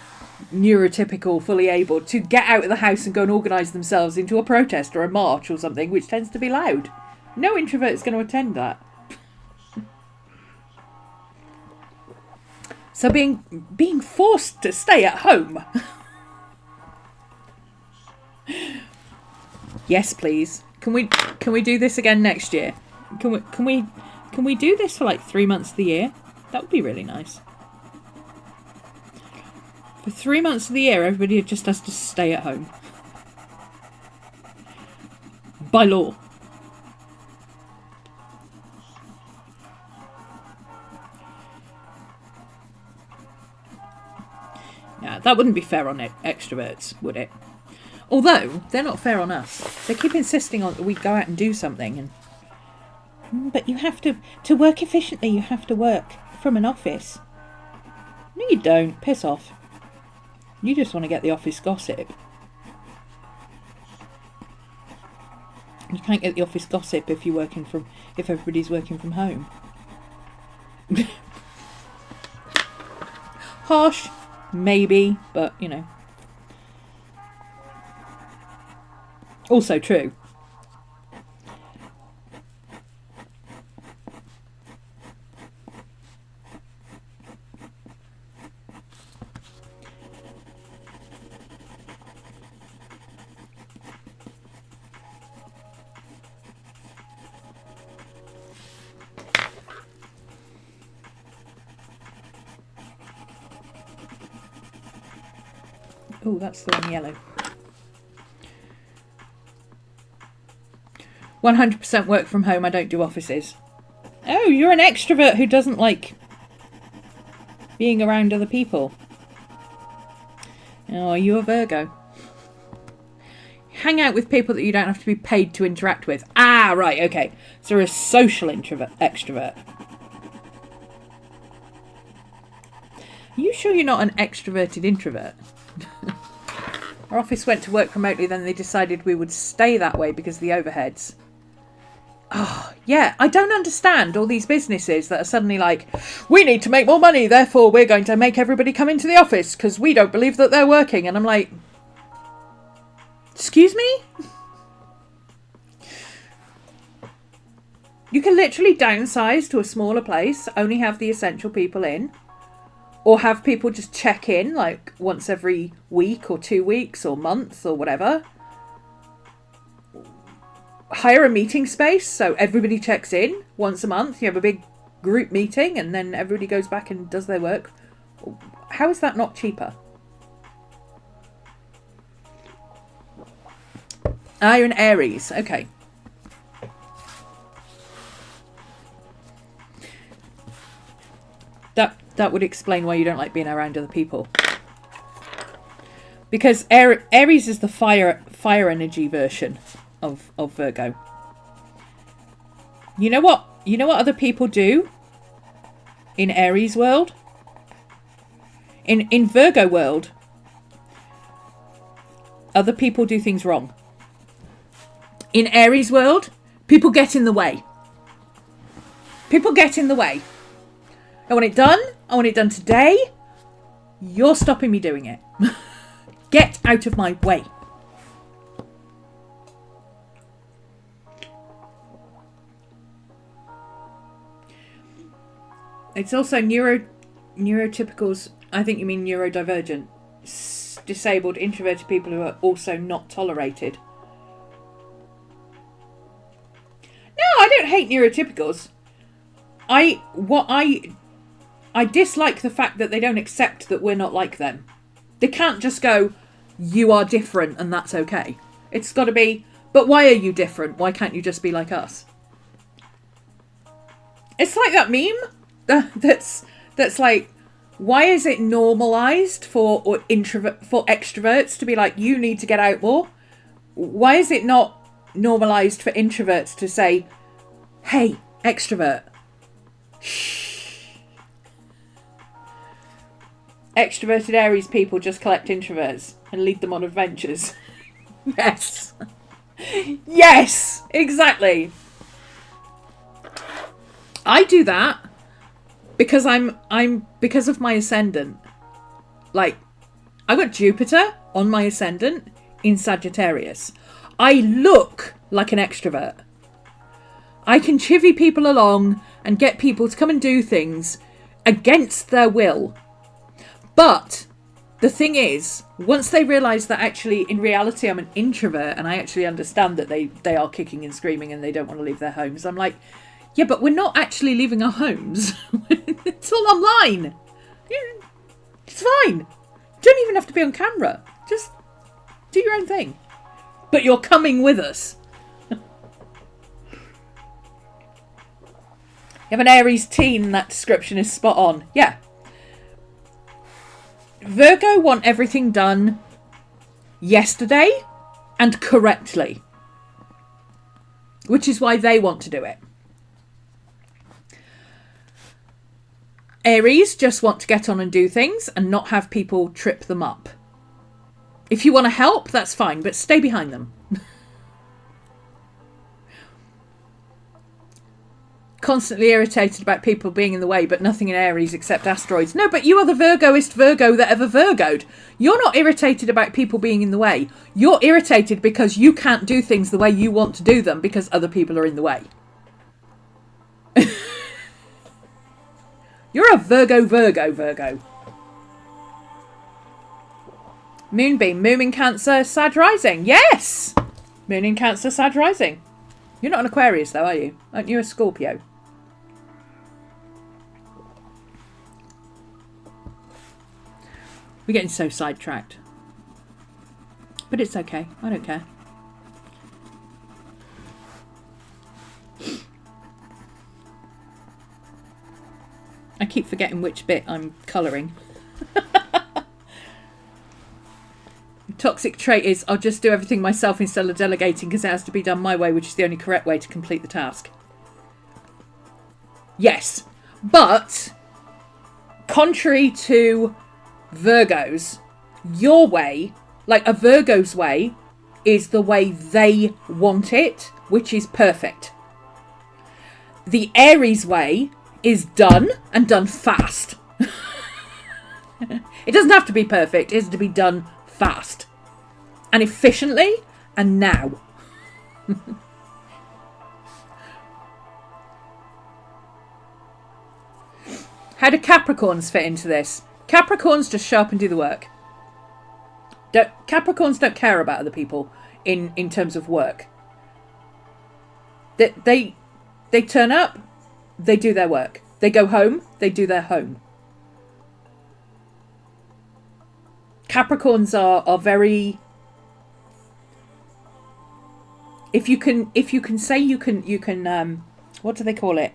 neurotypical, fully able to get out of the house and go and organise themselves into a protest or a march or something, which tends to be loud. No introvert is going to attend that. So being forced to stay at home. Yes, please. Can we do this again next year? Can we do this for like 3 months of the year? That would be really nice. For 3 months of the year, everybody just has to stay at home. By law. Yeah, that wouldn't be fair on extroverts, would it? Although, they're not fair on us. They keep insisting on we go out and do something. But you have to work efficiently, you have to work from an office. No, you don't. Piss off. You just want to get the office gossip. You can't get the office gossip if everybody's working from home. Harsh, maybe, but you know. Also true. Oh, that's the one yellow. 100% work from home. I don't do offices. Oh, you're an extrovert who doesn't like being around other people. Oh, are you a Virgo? Hang out with people that you don't have to be paid to interact with. Ah, right, okay. So you're a social extrovert. Are you sure you're not an extroverted introvert? Our office went to work remotely, then they decided we would stay that way because of the overheads. Oh, yeah, I don't understand all these businesses that are suddenly like, we need to make more money, therefore we're going to make everybody come into the office because we don't believe that they're working. And I'm like, excuse me? You can literally downsize to a smaller place, only have the essential people in, or have people just check in like once every week or 2 weeks or month or whatever. Hire a meeting space so everybody checks in once a month. You have a big group meeting and then everybody goes back and does their work. How is that not cheaper? Ah, you're an Aries. Okay. That would explain why you don't like being around other people. Because Aries is the fire energy version of Virgo. You know what other people do in Aries world? In Virgo world, other people do things wrong. In Aries world, people get in the way. People get in the way. I want it done. I want it done today. You're stopping me doing it. Get out of my way. It's also neurotypicals. I think you mean neurodivergent. Disabled, introverted people who are also not tolerated. No, I don't hate neurotypicals. I dislike the fact that they don't accept that we're not like them. They can't just go, you are different and that's okay. It's got to be, but why are you different? Why can't you just be like us? It's like that meme that's like, why is it normalized for extroverts to be like, you need to get out more? Why is it not normalized for introverts to say, hey, extrovert, shh. Extroverted Aries people just collect introverts and lead them on adventures. Yes. Yes, exactly. I do that because because of my ascendant. Like, I got Jupiter on my ascendant in Sagittarius. I look like an extrovert. I can chivvy people along and get people to come and do things against their will. But the thing is, once they realise that actually, in reality, I'm an introvert and I actually understand that they are kicking and screaming and they don't want to leave their homes, I'm like, yeah, but we're not actually leaving our homes. It's all online. It's fine. You don't even have to be on camera. Just do your own thing. But you're coming with us. You have an Aries teen and that description is spot on. Yeah. Virgo want everything done yesterday and correctly. Which is why they want to do it. Aries just want to get on and do things and not have people trip them up. If you want to help, that's fine, but stay behind them. Constantly irritated about people being in the way, but nothing in Aries except asteroids. No, but you are the Virgoist Virgo that ever Virgoed. You're not irritated about people being in the way. You're irritated because you can't do things the way you want to do them because other people are in the way. You're a Virgo. Moonbeam, Moon in Cancer, Sag rising. Yes! Moon in Cancer, Sag rising. You're not an Aquarius though, are you? Aren't you a Scorpio? We're getting so sidetracked. But it's okay. I don't care. I keep forgetting which bit I'm colouring. Toxic trait is I'll just do everything myself instead of delegating because it has to be done my way, which is the only correct way to complete the task. Yes, but contrary to Virgos, your way, like a Virgo's way, is the way they want it, which is perfect. The Aries way is done and done fast. It doesn't have to be perfect, it has to be done fast and efficiently and now. How do Capricorns fit into this? Capricorns just show up and do the work. Capricorns don't care about other people in terms of work. They turn up, they do their work. They go home, they do their home. Capricorns are very... If you can say you can what do they call it?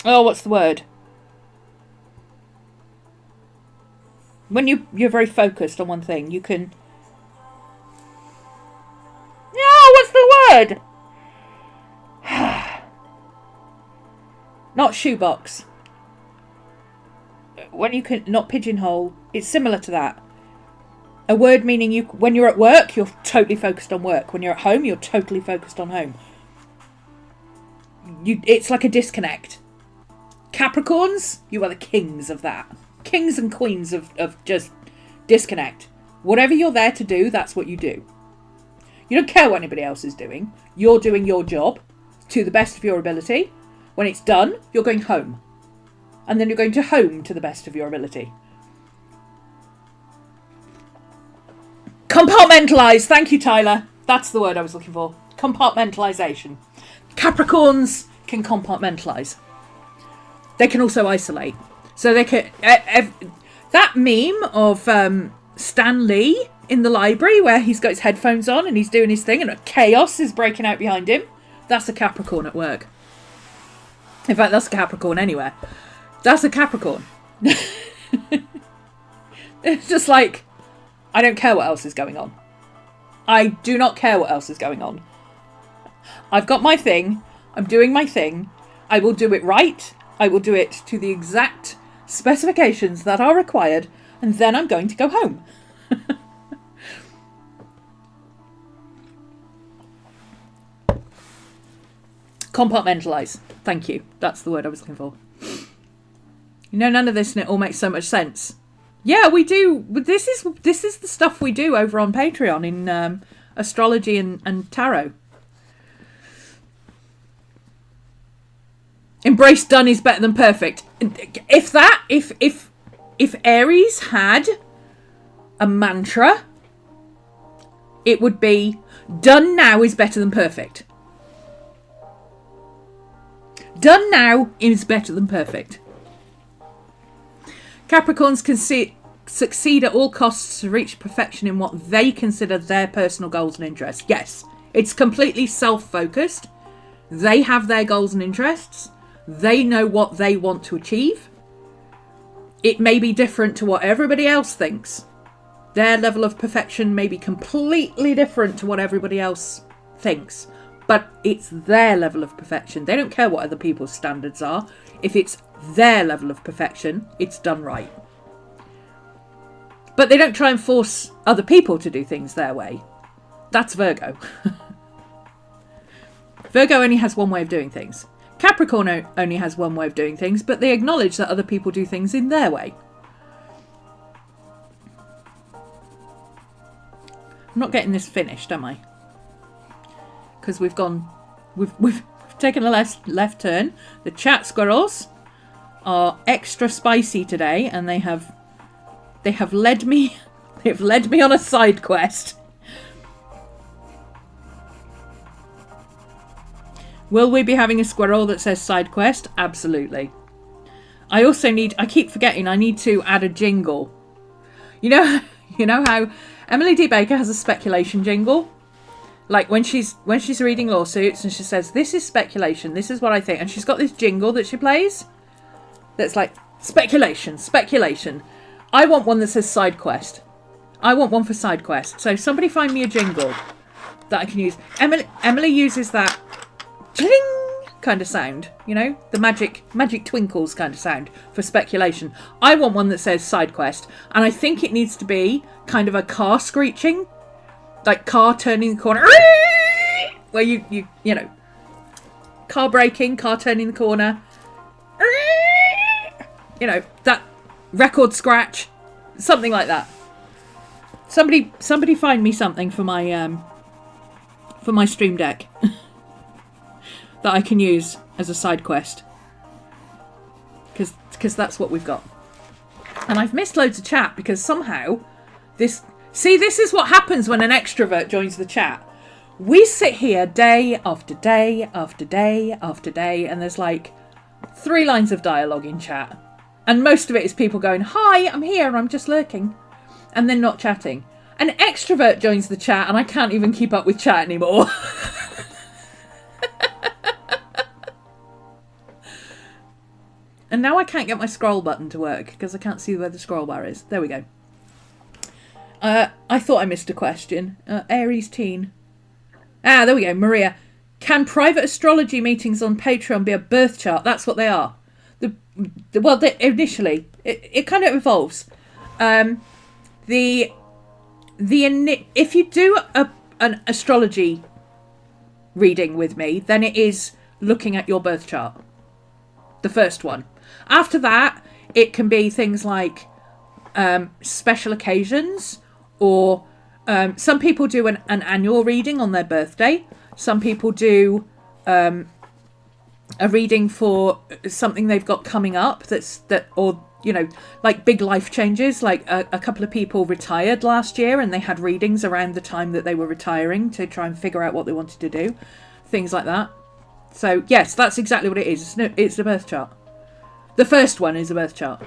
Oh, what's the word? When you're very focused on one thing, you can... No, what's the word? Not shoebox. When you can not pigeonhole, it's similar to that. A word meaning when you're at work, you're totally focused on work. When you're at home, you're totally focused on home. It's like a disconnect. Capricorns, you are the kings of that. Kings and queens of just disconnect. Whatever you're there to do, that's what you do. You don't care what anybody else is doing. You're doing your job to the best of your ability. When it's done, you're going home. And then you're going to home to the best of your ability. Compartmentalise. Thank you, Tyler. That's the word I was looking for. Compartmentalisation. Capricorns can compartmentalise. They can also isolate. So they can... that meme of Stan Lee in the library where he's got his headphones on and he's doing his thing and a chaos is breaking out behind him. That's a Capricorn at work. In fact, that's a Capricorn anywhere. That's a Capricorn. It's just like, I don't care what else is going on. I do not care what else is going on. I've got my thing. I'm doing my thing. I will do it right. I will do it to the exact specifications that are required. And then I'm going to go home. Compartmentalise. Thank you. That's the word I was looking for. You know, none of this and it all makes so much sense. Yeah, we do. This is the stuff we do over on Patreon in astrology and tarot. Embrace done is better than perfect. If Aries had a mantra, it would be done now is better than perfect. Done now is better than perfect. Capricorns can succeed at all costs to reach perfection in what they consider their personal goals and interests. Yes, it's completely self-focused. They have their goals and interests. They know what they want to achieve. It may be different to what everybody else thinks. Their level of perfection may be completely different to what everybody else thinks. But it's their level of perfection. They don't care what other people's standards are. If it's their level of perfection, it's done right. But they don't try and force other people to do things their way. That's Virgo. Virgo only has one way of doing things. Capricorn only has one way of doing things, but they acknowledge that other people do things in their way. I'm not getting this finished, am I? Because we've taken a left turn. The chat squirrels are extra spicy today, and they have led me on a side quest. Will we be having a squirrel that says side quest? Absolutely. I keep forgetting I need to add a jingle. You know how Emily D. Baker has a speculation jingle? Like when she's reading lawsuits and she says, this is speculation, this is what I think. And she's got this jingle that she plays that's like, speculation. I want one that says side quest. I want one for side quest. So somebody find me a jingle that I can use. Emily uses that ching kind of sound, the magic twinkles kind of sound for speculation. I want one that says side quest. And I think it needs to be kind of a car screeching. Like car turning the corner, where you car braking, car turning the corner, that record scratch, something like that. Somebody find me something for my Stream Deck that I can use as a side quest, because that's what we've got. And I've missed loads of chat because somehow this is what happens when an extrovert joins the chat. We sit here day after day after day after day, and there's like 3 lines of dialogue in chat. And most of it is people going, hi, I'm here, I'm just lurking. And then not chatting. An extrovert joins the chat and I can't even keep up with chat anymore. And now I can't get my scroll button to work because I can't see where the scroll bar is. There we go. I thought I missed a question. Aries teen. There we go. Maria. Can private astrology meetings on Patreon be a birth chart? That's what they are. Initially, it kind of evolves. If you do an astrology reading with me, then it is looking at your birth chart. The first one. After that, it can be things like special occasions, or some people do an annual reading on their birthday. Some people do a reading for something they've got coming up like big life changes. Like a couple of people retired last year and they had readings around the time that they were retiring to try and figure out what they wanted to do. Things like that. So yes, that's exactly what it is. It's a birth chart. The first one is a birth chart.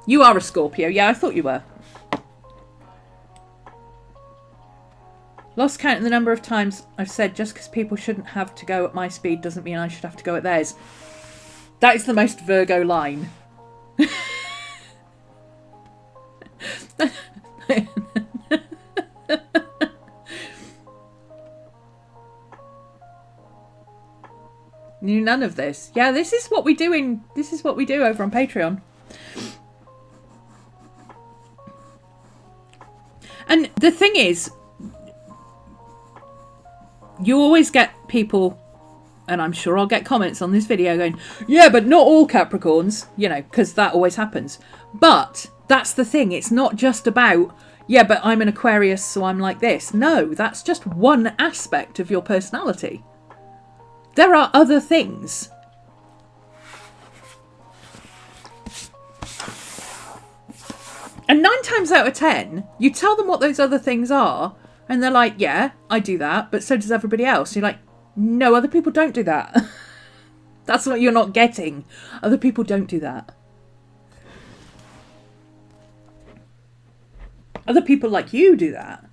You are a Scorpio. Yeah, I thought you were. Lost count in the number of times I've said just because people shouldn't have to go at my speed doesn't mean I should have to go at theirs. That is the most Virgo line. Knew none of this. Yeah, this is what we do over on Patreon. And the thing is, you always get people, and I'm sure I'll get comments on this video going, yeah, but not all Capricorns, because that always happens. But that's the thing. It's not just about, yeah, but I'm an Aquarius, so I'm like this. No, that's just one aspect of your personality. There are other things. And 9 times out of 10, you tell them what those other things are, And they're like, yeah, I do that, but so does everybody else. You're like, no, other people don't do that. That's what you're not getting. Other people don't do that. Other people like you do that.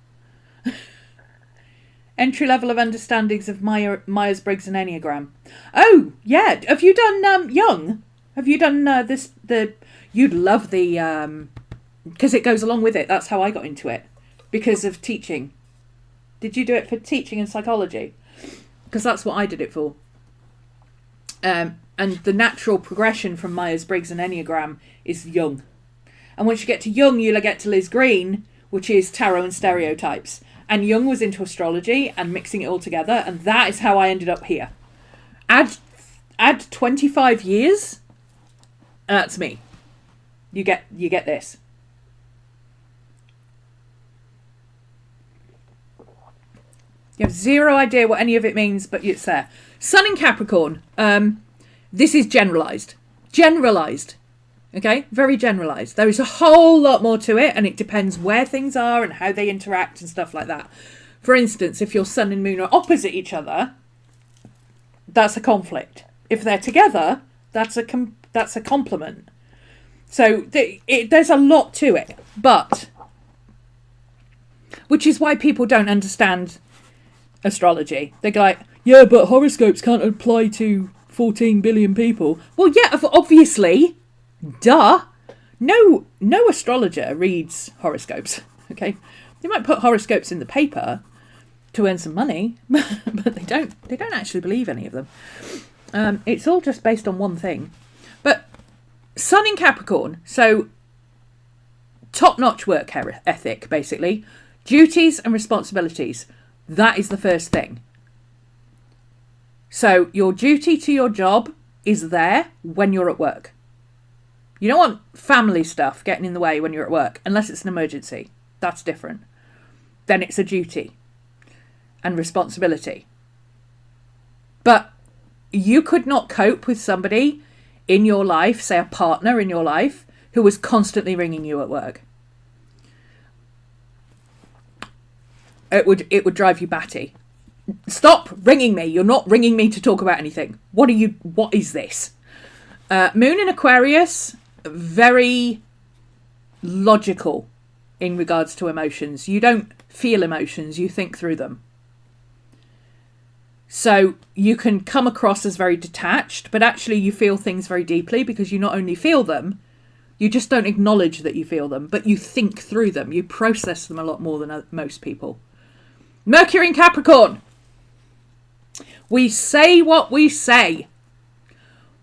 Entry level of understandings of Myers-Briggs and Enneagram. Oh, yeah. Have you done Young? Have you done this? You'd love the... because it goes along with it. That's how I got into it. Because of teaching. Did you do it for teaching and psychology? Because that's what I did it for. And the natural progression from Myers-Briggs and Enneagram is Jung. And once you get to Jung, you'll get to Liz Green, which is tarot and stereotypes. And Jung was into astrology and mixing it all together. And that is how I ended up here. Add 25 years. That's me. You get this. You have zero idea what any of it means, but it's there. Sun in Capricorn. This is generalised. Generalised. Okay? Very generalised. There is a whole lot more to it, and it depends where things are and how they interact and stuff like that. For instance, if your sun and moon are opposite each other, that's a conflict. If they're together, that's a complement. So there's a lot to it. But, which is why people don't understand astrology. They go like, yeah, but horoscopes can't apply to 14 billion people. Well, yeah, obviously. Duh. No astrologer reads horoscopes. Okay, they might put horoscopes in the paper to earn some money, but they don't actually believe any of them. It's all just based on one thing. But Sun in Capricorn, so top-notch work ethic, basically. Duties and responsibilities. That is the first thing. So your duty to your job is there when you're at work. You don't want family stuff getting in the way when you're at work, unless it's an emergency. That's different. Then it's a duty and responsibility. But you could not cope with somebody in your life, say a partner in your life, who was constantly ringing you at work. It would drive you batty. Stop ringing me. You're not ringing me to talk about anything. What is this? Moon in Aquarius, very logical in regards to emotions. You don't feel emotions, you think through them. So you can come across as very detached, but actually you feel things very deeply because you not only feel them, you just don't acknowledge that you feel them, but you think through them. You process them a lot more than most people. Mercury in Capricorn. We say what we say.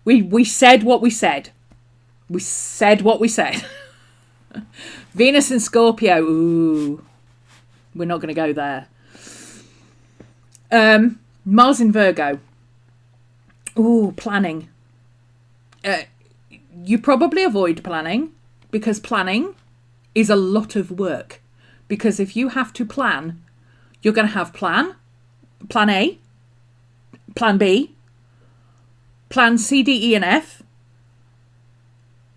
We said what we said. We said what we said. Venus in Scorpio. Ooh. We're not going to go there. Mars in Virgo. Ooh, planning. You probably avoid planning because planning is a lot of work. Because if you have to plan, you're going to have plan A, plan B, plan C, D, E, and F,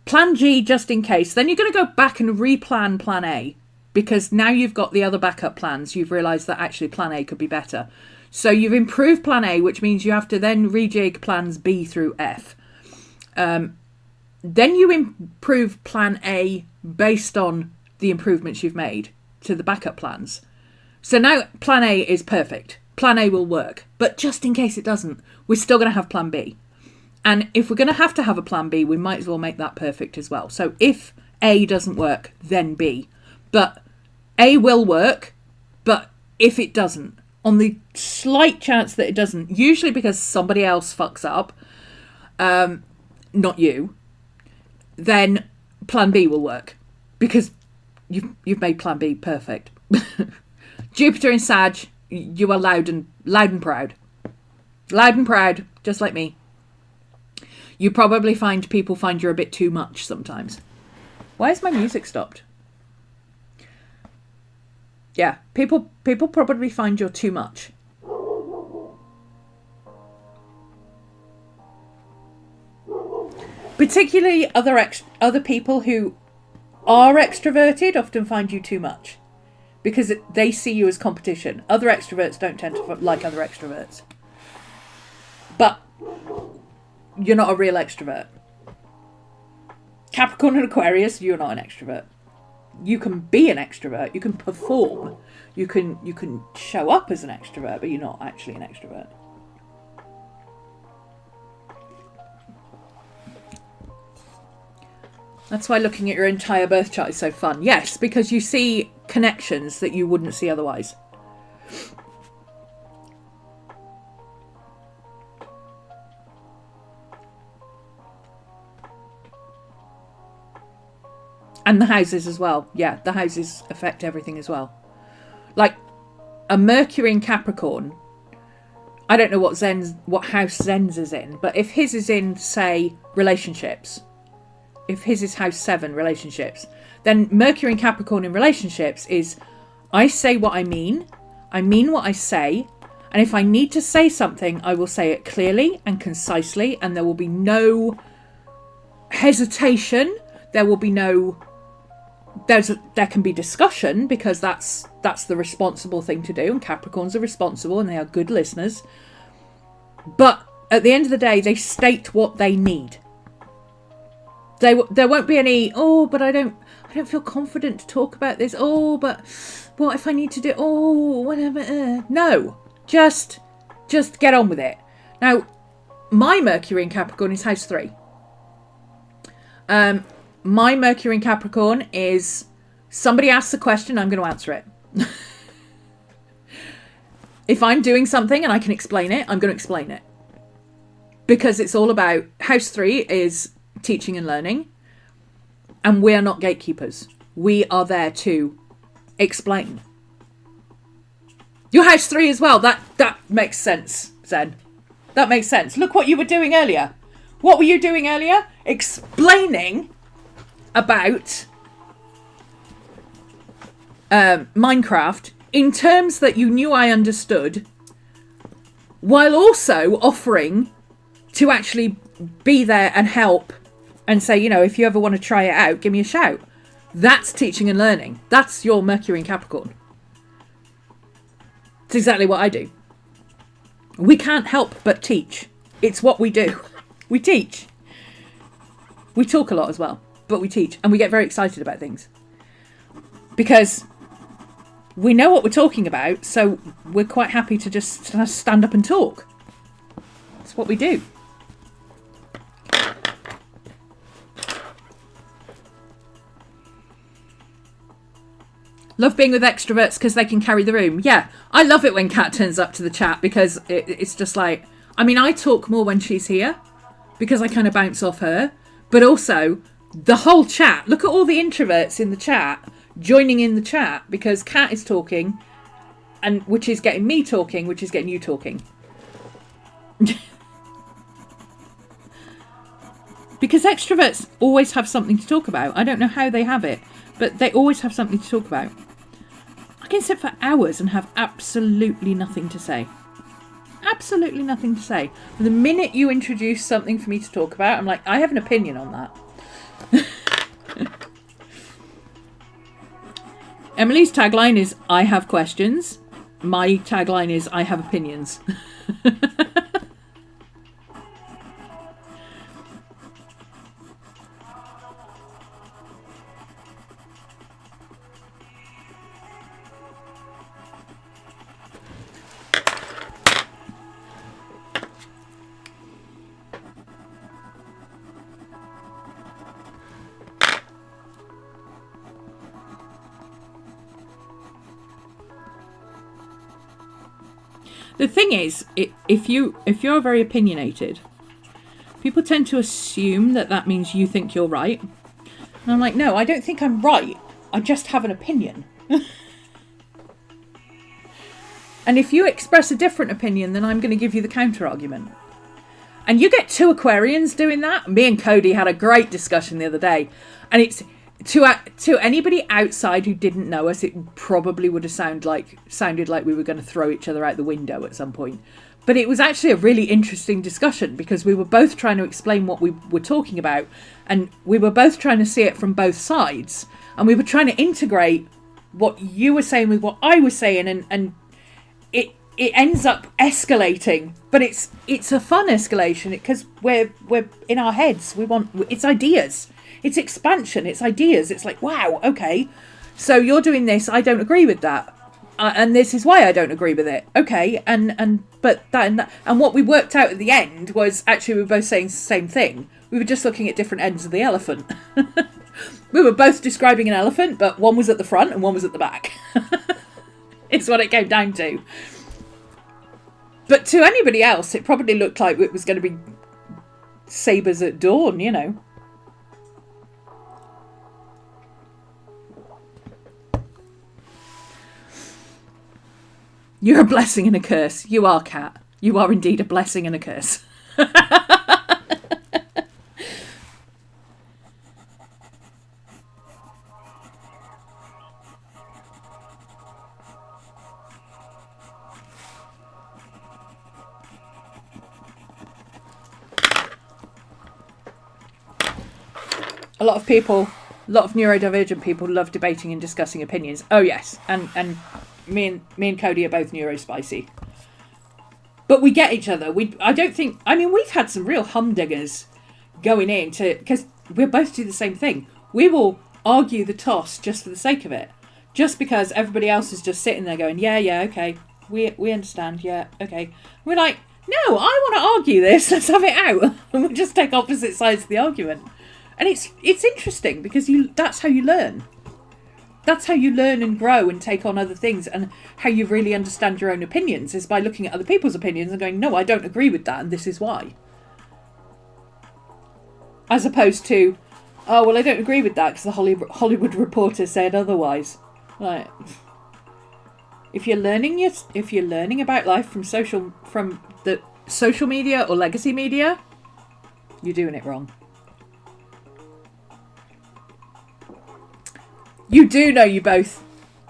plan G just in case. Then you're going to go back and replan plan A because now you've got the other backup plans. You've realised that actually plan A could be better. So you've improved plan A, which means you have to then rejig plans B through F. Then you improve plan A based on the improvements you've made to the backup plans. So now plan A is perfect. Plan A will work. But just in case it doesn't, we're still going to have plan B. And if we're going to have a plan B, we might as well make that perfect as well. So if A doesn't work, then B. But A will work, but if it doesn't, on the slight chance that it doesn't, usually because somebody else fucks up, not you, then plan B will work. Because you've made plan B perfect. Jupiter in Sag, you are loud and proud. Loud and proud, just like me. You probably find people find you're a bit too much sometimes. Why has my music stopped? Yeah, people probably find you're too much. Particularly other people who are extroverted often find you too much. because they see you as competition. Other extroverts don't tend to like other extroverts. But you're not a real extrovert. Capricorn and Aquarius, you're not an extrovert. You can be an extrovert. You can perform. You can show up as an extrovert, but you're not actually an extrovert. That's why looking at your entire birth chart is so fun. Yes, because you see connections that you wouldn't see otherwise. And the houses as well. Yeah, the houses affect everything as well. Like a Mercury in Capricorn, I don't know what house Zen's is in, but if his is in, say, relationships, if his is house 7, relationships, then Mercury in Capricorn in relationships is, I say what I mean what I say, and if I need to say something, I will say it clearly and concisely, and there will be no hesitation. There will be no... There can be discussion, because that's the responsible thing to do, and Capricorns are responsible and they are good listeners. But at the end of the day, they state what they need. There won't be any, oh, but I don't feel confident to talk about this. Oh, but what if I need to do, oh, whatever. No, just get on with it. Now, my Mercury in Capricorn is house 3. My Mercury in Capricorn is, somebody asks a question, I'm going to answer it. If I'm doing something and I can explain it, I'm going to explain it. Because it's all about, house 3 is teaching and learning. And we're not gatekeepers. We are there to explain. Your house 3 as well. That makes sense, Zen. That makes sense. Look what you were doing earlier. What were you doing earlier? Explaining about Minecraft in terms that you knew I understood, while also offering to actually be there and help and say, you know, if you ever want to try it out, give me a shout. That's teaching and learning. That's your Mercury in Capricorn. It's exactly what I do. We can't help but teach. It's what we do. We teach. We talk a lot as well, but we teach, and we get very excited about things because we know what we're talking about, so we're quite happy to just stand up and talk. That's what we do. Love being with extroverts because they can carry the room. Yeah, I love it when Kat turns up to the chat because it's just like, I mean, I talk more when she's here because I kind of bounce off her. But also, the whole chat, look at all the introverts in the chat joining in the chat because Kat is talking, and which is getting me talking, which is getting you talking. Because extroverts always have something to talk about. I don't know how they have it, but they always have something to talk about. I can sit for hours and have absolutely nothing to say. Absolutely nothing to say. The minute you introduce something for me to talk about, I'm like, I have an opinion on that. Emily's tagline is, I have questions. My tagline is, I have opinions. The thing is, if you're very opinionated, people tend to assume that means you think you're right. And I'm like, no, I don't think I'm right. I just have an opinion. And if you express a different opinion, then I'm going to give you the counter argument. And you get 2 Aquarians doing that. Me and Cody had a great discussion the other day. And it's to anybody outside who didn't know us, it probably would have sounded like we were going to throw each other out the window at some point. But it was actually a really interesting discussion because we were both trying to explain what we were talking about, and we were both trying to see it from both sides, and we were trying to integrate what you were saying with what I was saying, and it ends up escalating, but it's a fun escalation because we're in our heads. It's ideas, it's expansion, it's ideas. It's like, wow, okay, so you're doing this, I don't agree with that, and this is why I don't agree with it. Okay, but that and what we worked out at the end was actually we were both saying the same thing. We were just looking at different ends of the elephant. We were both describing an elephant, but one was at the front and one was at the back. It's what it came down to. But to anybody else, it probably looked like it was going to be sabres at dawn, you know. You're a blessing and a curse. You are, Kat. You are indeed a blessing and a curse. A lot of neurodivergent people love debating and discussing opinions. Oh yes, and me and Cody are both neurospicy. But we get each other. We've had some real humdingers going in because we both do the same thing. We will argue the toss just for the sake of it. Just because everybody else is just sitting there going, yeah, okay, we understand, yeah, okay. We're like, no, I want to argue this, let's have it out. And we'll just take opposite sides of the argument. And it's interesting because that's how you learn. That's how you learn and grow and take on other things, and how you really understand your own opinions is by looking at other people's opinions and going, no, I don't agree with that and this is why. As opposed to, oh, well, I don't agree with that because the Hollywood Reporter said otherwise. Like, if you're learning about life from the social media or legacy media, you're doing it wrong. You do know you both.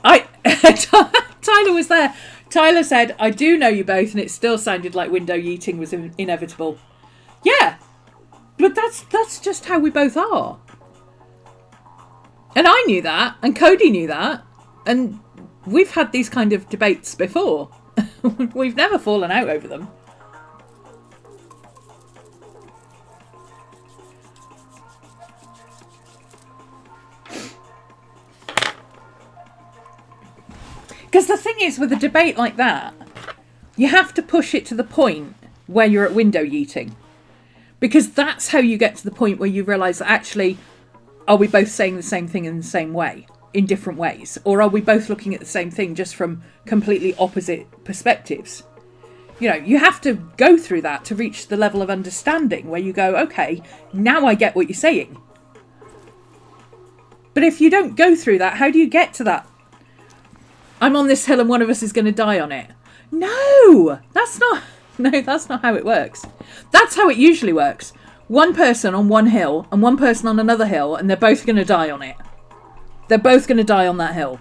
Tyler was there. Tyler said, I do know you both, and it still sounded like window yeeting was inevitable. Yeah, but that's just how we both are. And I knew that, and Cody knew that, and we've had these kind of debates before. We've never fallen out over them. Because the thing is, with a debate like that, you have to push it to the point where you're at window yeeting. Because that's how you get to the point where you realise that actually, are we both saying the same thing in the same way, in different ways? Or are we both looking at the same thing just from completely opposite perspectives? You know, you have to go through that to reach the level of understanding where you go, okay, now I get what you're saying. But if you don't go through that, how do you get to that? I'm on this hill and one of us is going to die on it. No, that's not how it works. That's how it usually works. One person on one hill and one person on another hill, and they're both going to die on it. They're both going to die on that hill.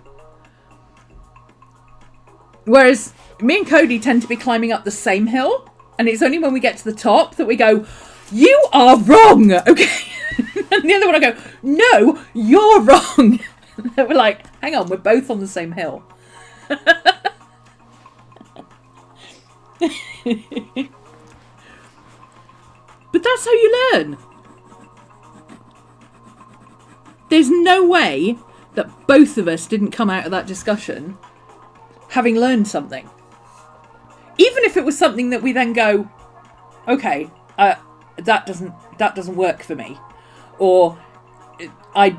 Whereas me and Cody tend to be climbing up the same hill, and it's only when we get to the top that we go, you are wrong, okay? And the other one I go, no, you're wrong. And we're like, hang on, we're both on the same hill. But that's how you learn. There's no way that both of us didn't come out of that discussion having learned something. Even if it was something that we then go, okay, that doesn't work for me, or I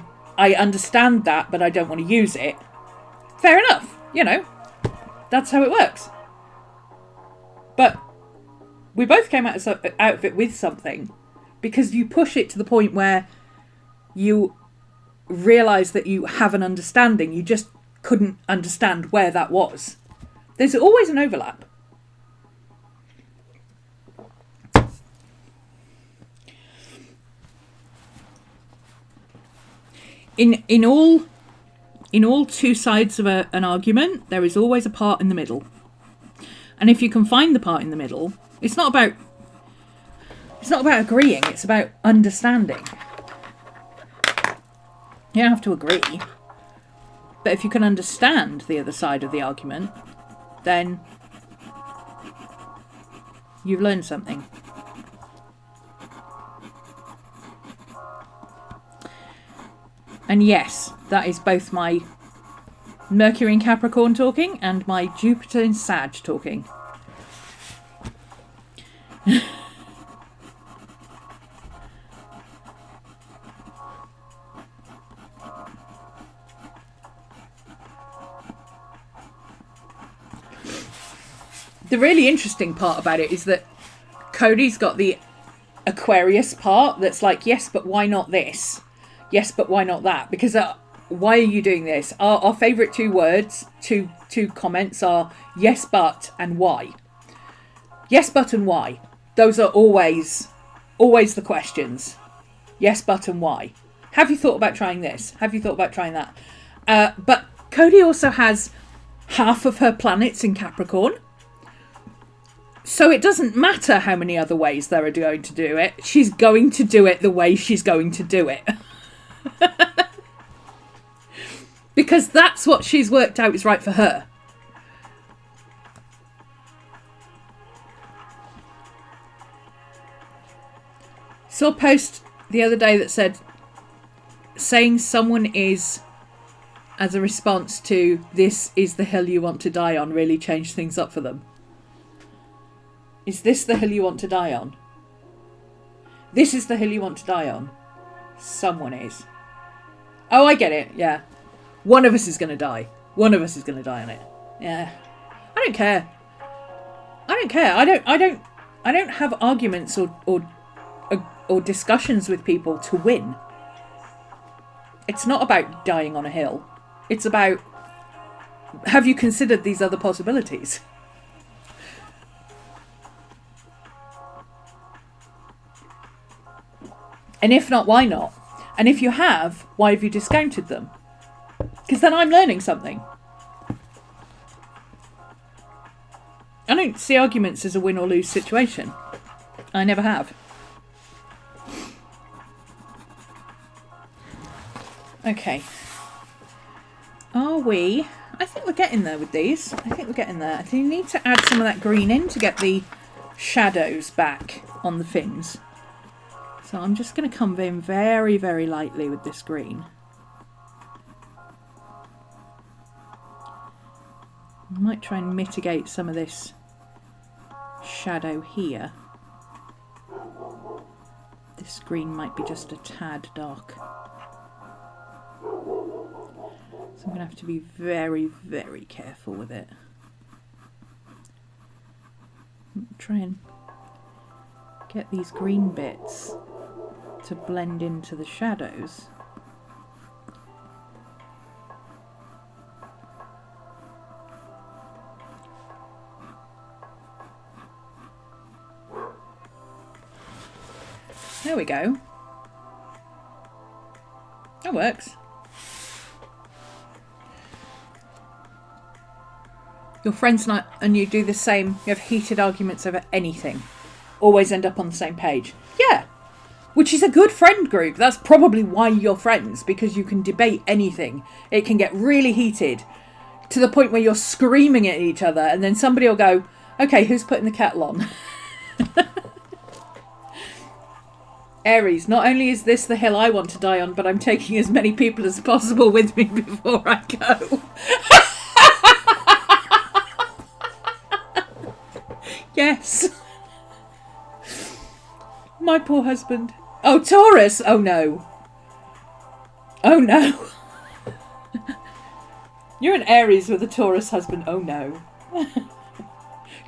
understand that, but I don't want to use it. Fair enough, you know, that's how it works. But we both came out of it with something, because you push it to the point where you realise that you have an understanding. You just couldn't understand where that was. There's always an overlap. In all two sides of an argument, there is always a part in the middle. And if you can find the part in the middle, it's not about agreeing, it's about understanding. You don't have to agree. But if you can understand the other side of the argument, then you've learned something. And yes, that is both my Mercury in Capricorn talking and my Jupiter in Sag talking. The really interesting part about it is that Cody's got the Aquarius part that's like, yes, but why not this? Yes, but why not that? Because why are you doing this? Our favourite two words, two comments are yes, but and why. Yes, but and why. Those are always the questions. Yes, but and why. Have you thought about trying this? Have you thought about trying that? But Cody also has half of her planets in Capricorn. So it doesn't matter how many other ways there are going to do it. She's going to do it the way she's going to do it. Because that's what she's worked out is right for her. Saw a post the other day that said, saying someone is, as a response to this is the hill you want to die on, really changed things up for them. Is this the hill you want to die on? This is the hill you want to die on. Someone is. Oh, I get it. Yeah. One of us is going to die. One of us is going to die on it. Yeah. I don't care. I don't care. I don't have arguments or discussions with people to win. It's not about dying on a hill. It's about, have you considered these other possibilities? And if not, why not? And if you have, why have you discounted them? Because then I'm learning something. I don't see arguments as a win or lose situation. I never have. Okay. Are we? I think we're getting there with these. I think we're getting there. I think you need to add some of that green in to get the shadows back on the fins. So I'm just going to come in very, very lightly with this green. I might try and mitigate some of this shadow here. This green might be just a tad dark. So I'm going to have to be very, very careful with it. Try and get these green bits to blend into the shadows. There we go. That works. Your friends and you do the same. You have heated arguments over anything. Always end up on the same page. Yeah. Which is a good friend group. That's probably why you're friends, because you can debate anything. It can get really heated to the point where you're screaming at each other, and then somebody will go, okay, who's putting the kettle on? Aries, not only is this the hill I want to die on, but I'm taking as many people as possible with me before I go. Yes. My poor husband. Oh, Taurus. Oh, no. Oh, no. You're an Aries with a Taurus husband. Oh, no.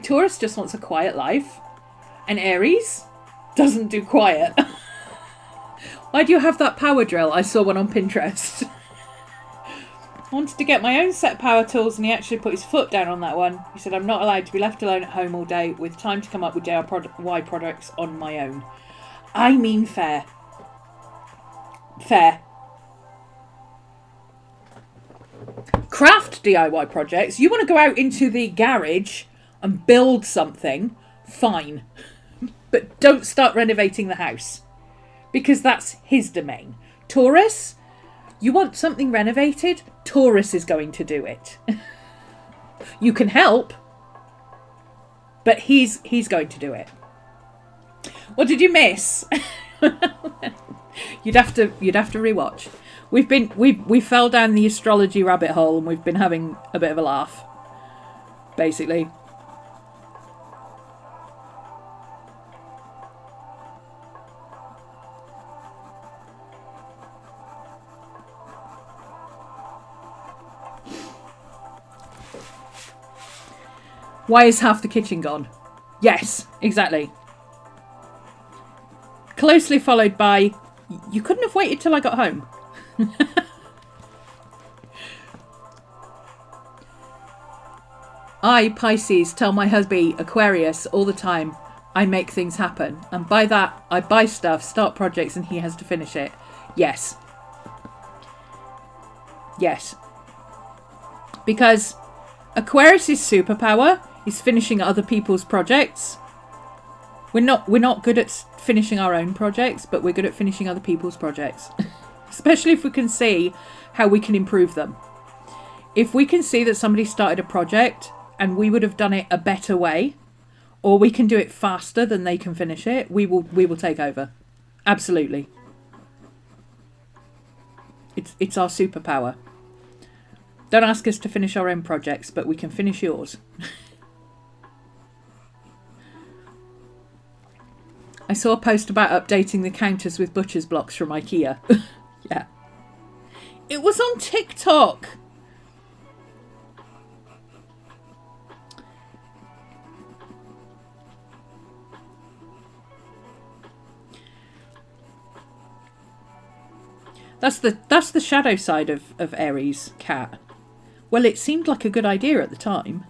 Taurus just wants a quiet life. And Aries doesn't do quiet. Why do you have that power drill? I saw one on Pinterest. I wanted to get my own set of power tools, and he actually put his foot down on that one. He said, I'm not allowed to be left alone at home all day with time to come up with DIY products on my own. I mean fair. Fair. Craft DIY projects. You want to go out into the garage and build something, fine. But don't start renovating the house. Because that's his domain. Taurus, You want something renovated? Taurus is going to do it. You can help, but he's going to do it. What did you miss? You'd have to rewatch. We fell down the astrology rabbit hole and we've been having a bit of a laugh, basically. Why is half the kitchen gone? Yes, exactly. Closely followed by, you couldn't have waited till I got home. I, Pisces, tell my husband, Aquarius, all the time, I make things happen. And by that, I buy stuff, start projects, and he has to finish it. Yes. Yes. Because Aquarius' superpower is finishing other people's projects. We're not good at finishing our own projects, but we're good at finishing other people's projects. Especially if we can see how we can improve them. If we can see that somebody started a project and we would have done it a better way, or we can do it faster than they can finish it, we will take over. Absolutely. It's our superpower. Don't ask us to finish our own projects, but we can finish yours. I saw a post about updating the counters with butcher's blocks from IKEA. Yeah. It was on TikTok. That's the shadow side of Aries, cat. Well, it seemed like a good idea at the time.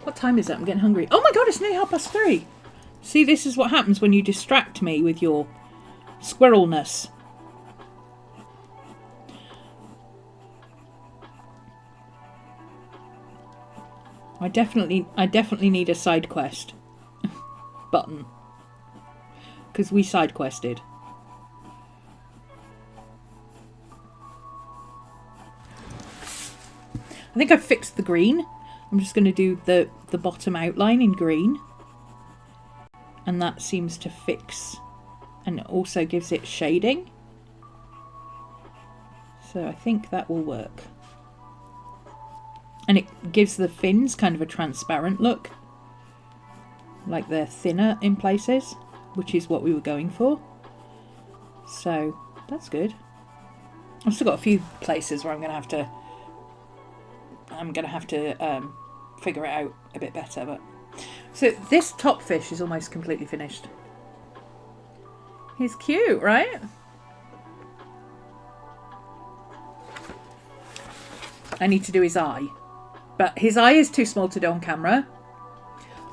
What time is it? I'm getting hungry. Oh my god, it's nearly 3:30. See, this is what happens when you distract me with your squirrelness. I definitely need a side quest button, because we side quested. I think I've fixed the green. I'm just going to do the bottom outline in green, and that seems to fix, and it also gives it shading, so I think that will work. And it gives the fins kind of a transparent look, like they're thinner in places, which is what we were going for. So that's good. I've still got a few places where I'm going to have to figure it out a bit better. But so this top fish is almost completely finished. He's cute, right? I need to do his eye. But his eye is too small to do on camera.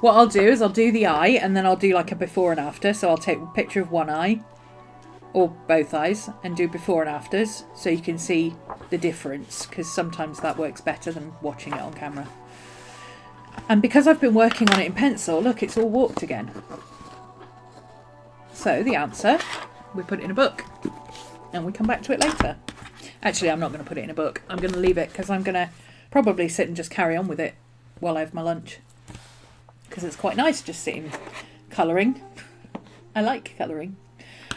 What I'll do is I'll do the eye and then I'll do like a before and after. So I'll take a picture of one eye or both eyes and do before and afters so you can see the difference, because sometimes that works better than watching it on camera. And because I've been working on it in pencil, look, it's all warped again. So the answer, we put it in a book and we come back to it later. Actually, I'm not going to put it in a book. I'm going to leave it because I'm going to probably sit and just carry on with it while I have my lunch, because it's quite nice just sitting colouring. I like colouring.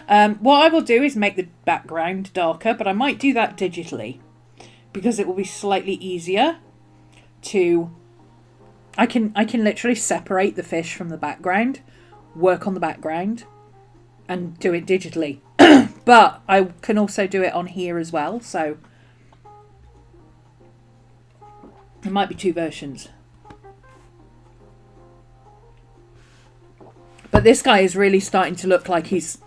What I will do is make the background darker, but I might do that digitally because it will be slightly easier to... I can literally separate the fish from the background, work on the background and do it digitally. But I can also do it on here as well, so there might be two versions. But this guy is really starting to look like he's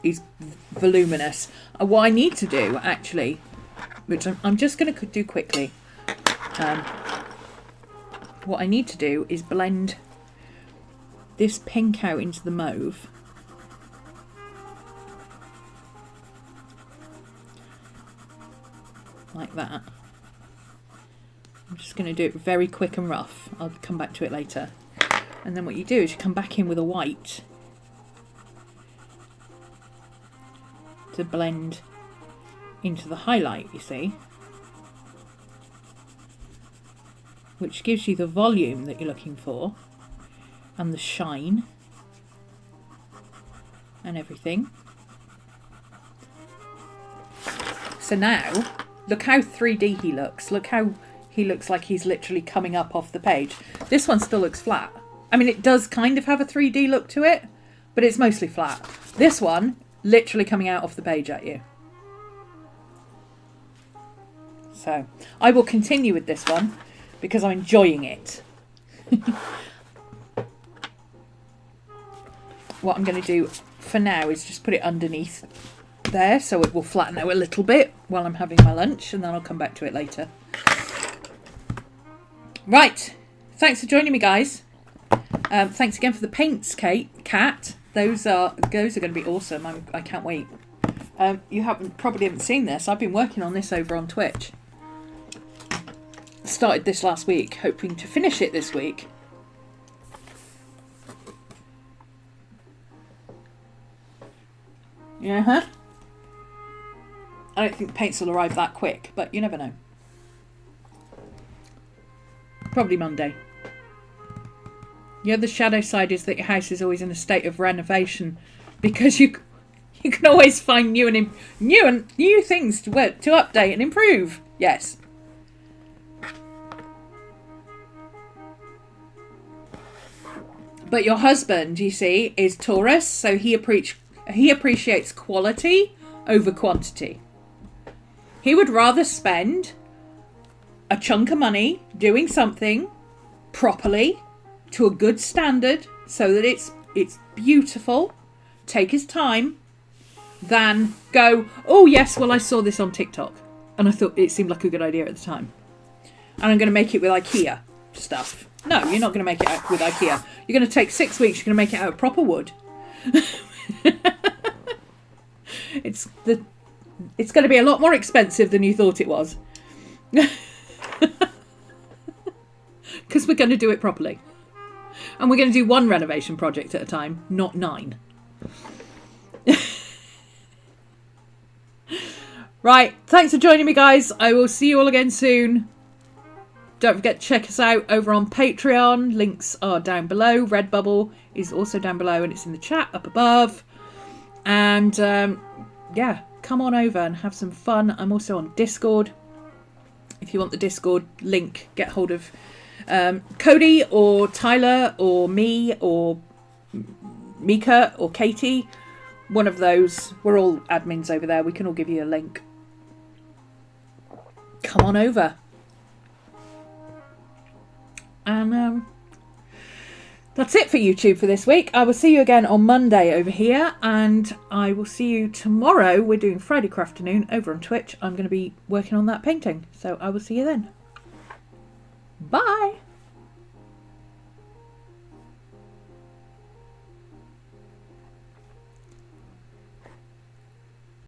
voluminous. What I need to do, actually, which I'm just going to do quickly, what I need to do is blend this pink out into the mauve. like that. I'm just going to do it very quick and rough. I'll come back to it later. And then what you do is you come back in with a white to blend into the highlight, you see, which gives you the volume that you're looking for and the shine and everything. So now, look how 3D he looks. Look how he looks like he's literally coming up off the page. This one still looks flat. I mean, it does kind of have a 3D look to it, but it's mostly flat. This one, literally coming out off the page at you. So, I will continue with this one because I'm enjoying it. What I'm going to do for now is just put it underneath there so it will flatten out a little bit while I'm having my lunch, and then I'll come back to it later. Right, thanks for joining me, guys. Thanks again for the paints, Kat. Those are going to be awesome. I can't wait. You probably haven't seen this. I've been working on this over on Twitch. Started this last week, hoping to finish it this week. Yeah. I don't think the paints will arrive that quick, but you never know. Probably Monday. The other shadow side is that your house is always in a state of renovation because you can always find new things to update and improve. Yes. But your husband, you see, is Taurus, so he appreciates quality over quantity. He would rather spend a chunk of money doing something properly to a good standard so that it's beautiful, take his time, than go, oh yes, well I saw this on TikTok and I thought it seemed like a good idea at the time and I'm going to make it with IKEA stuff. No, you're not going to make it out with IKEA. You're going to take 6 weeks, you're going to make it out of proper wood. It's going to be a lot more expensive than you thought it was. Because we're going to do it properly. And we're going to do one renovation project at a time, not 9. Right, thanks for joining me, guys. I will see you all again soon. Don't forget to check us out over on Patreon. Links are down below. Redbubble is also down below and it's in the chat up above. And yeah, come on over and have some fun. I'm also on Discord. If you want the Discord link, get hold of Cody or Tyler or me or Mika or Katie. One of those. We're all admins over there. We can all give you a link. Come on over. And that's it for YouTube for this week. I will see you again on Monday over here, and I will see you tomorrow. We're doing Friday Crafternoon over on Twitch. I'm going to be working on that painting, so I will see you then.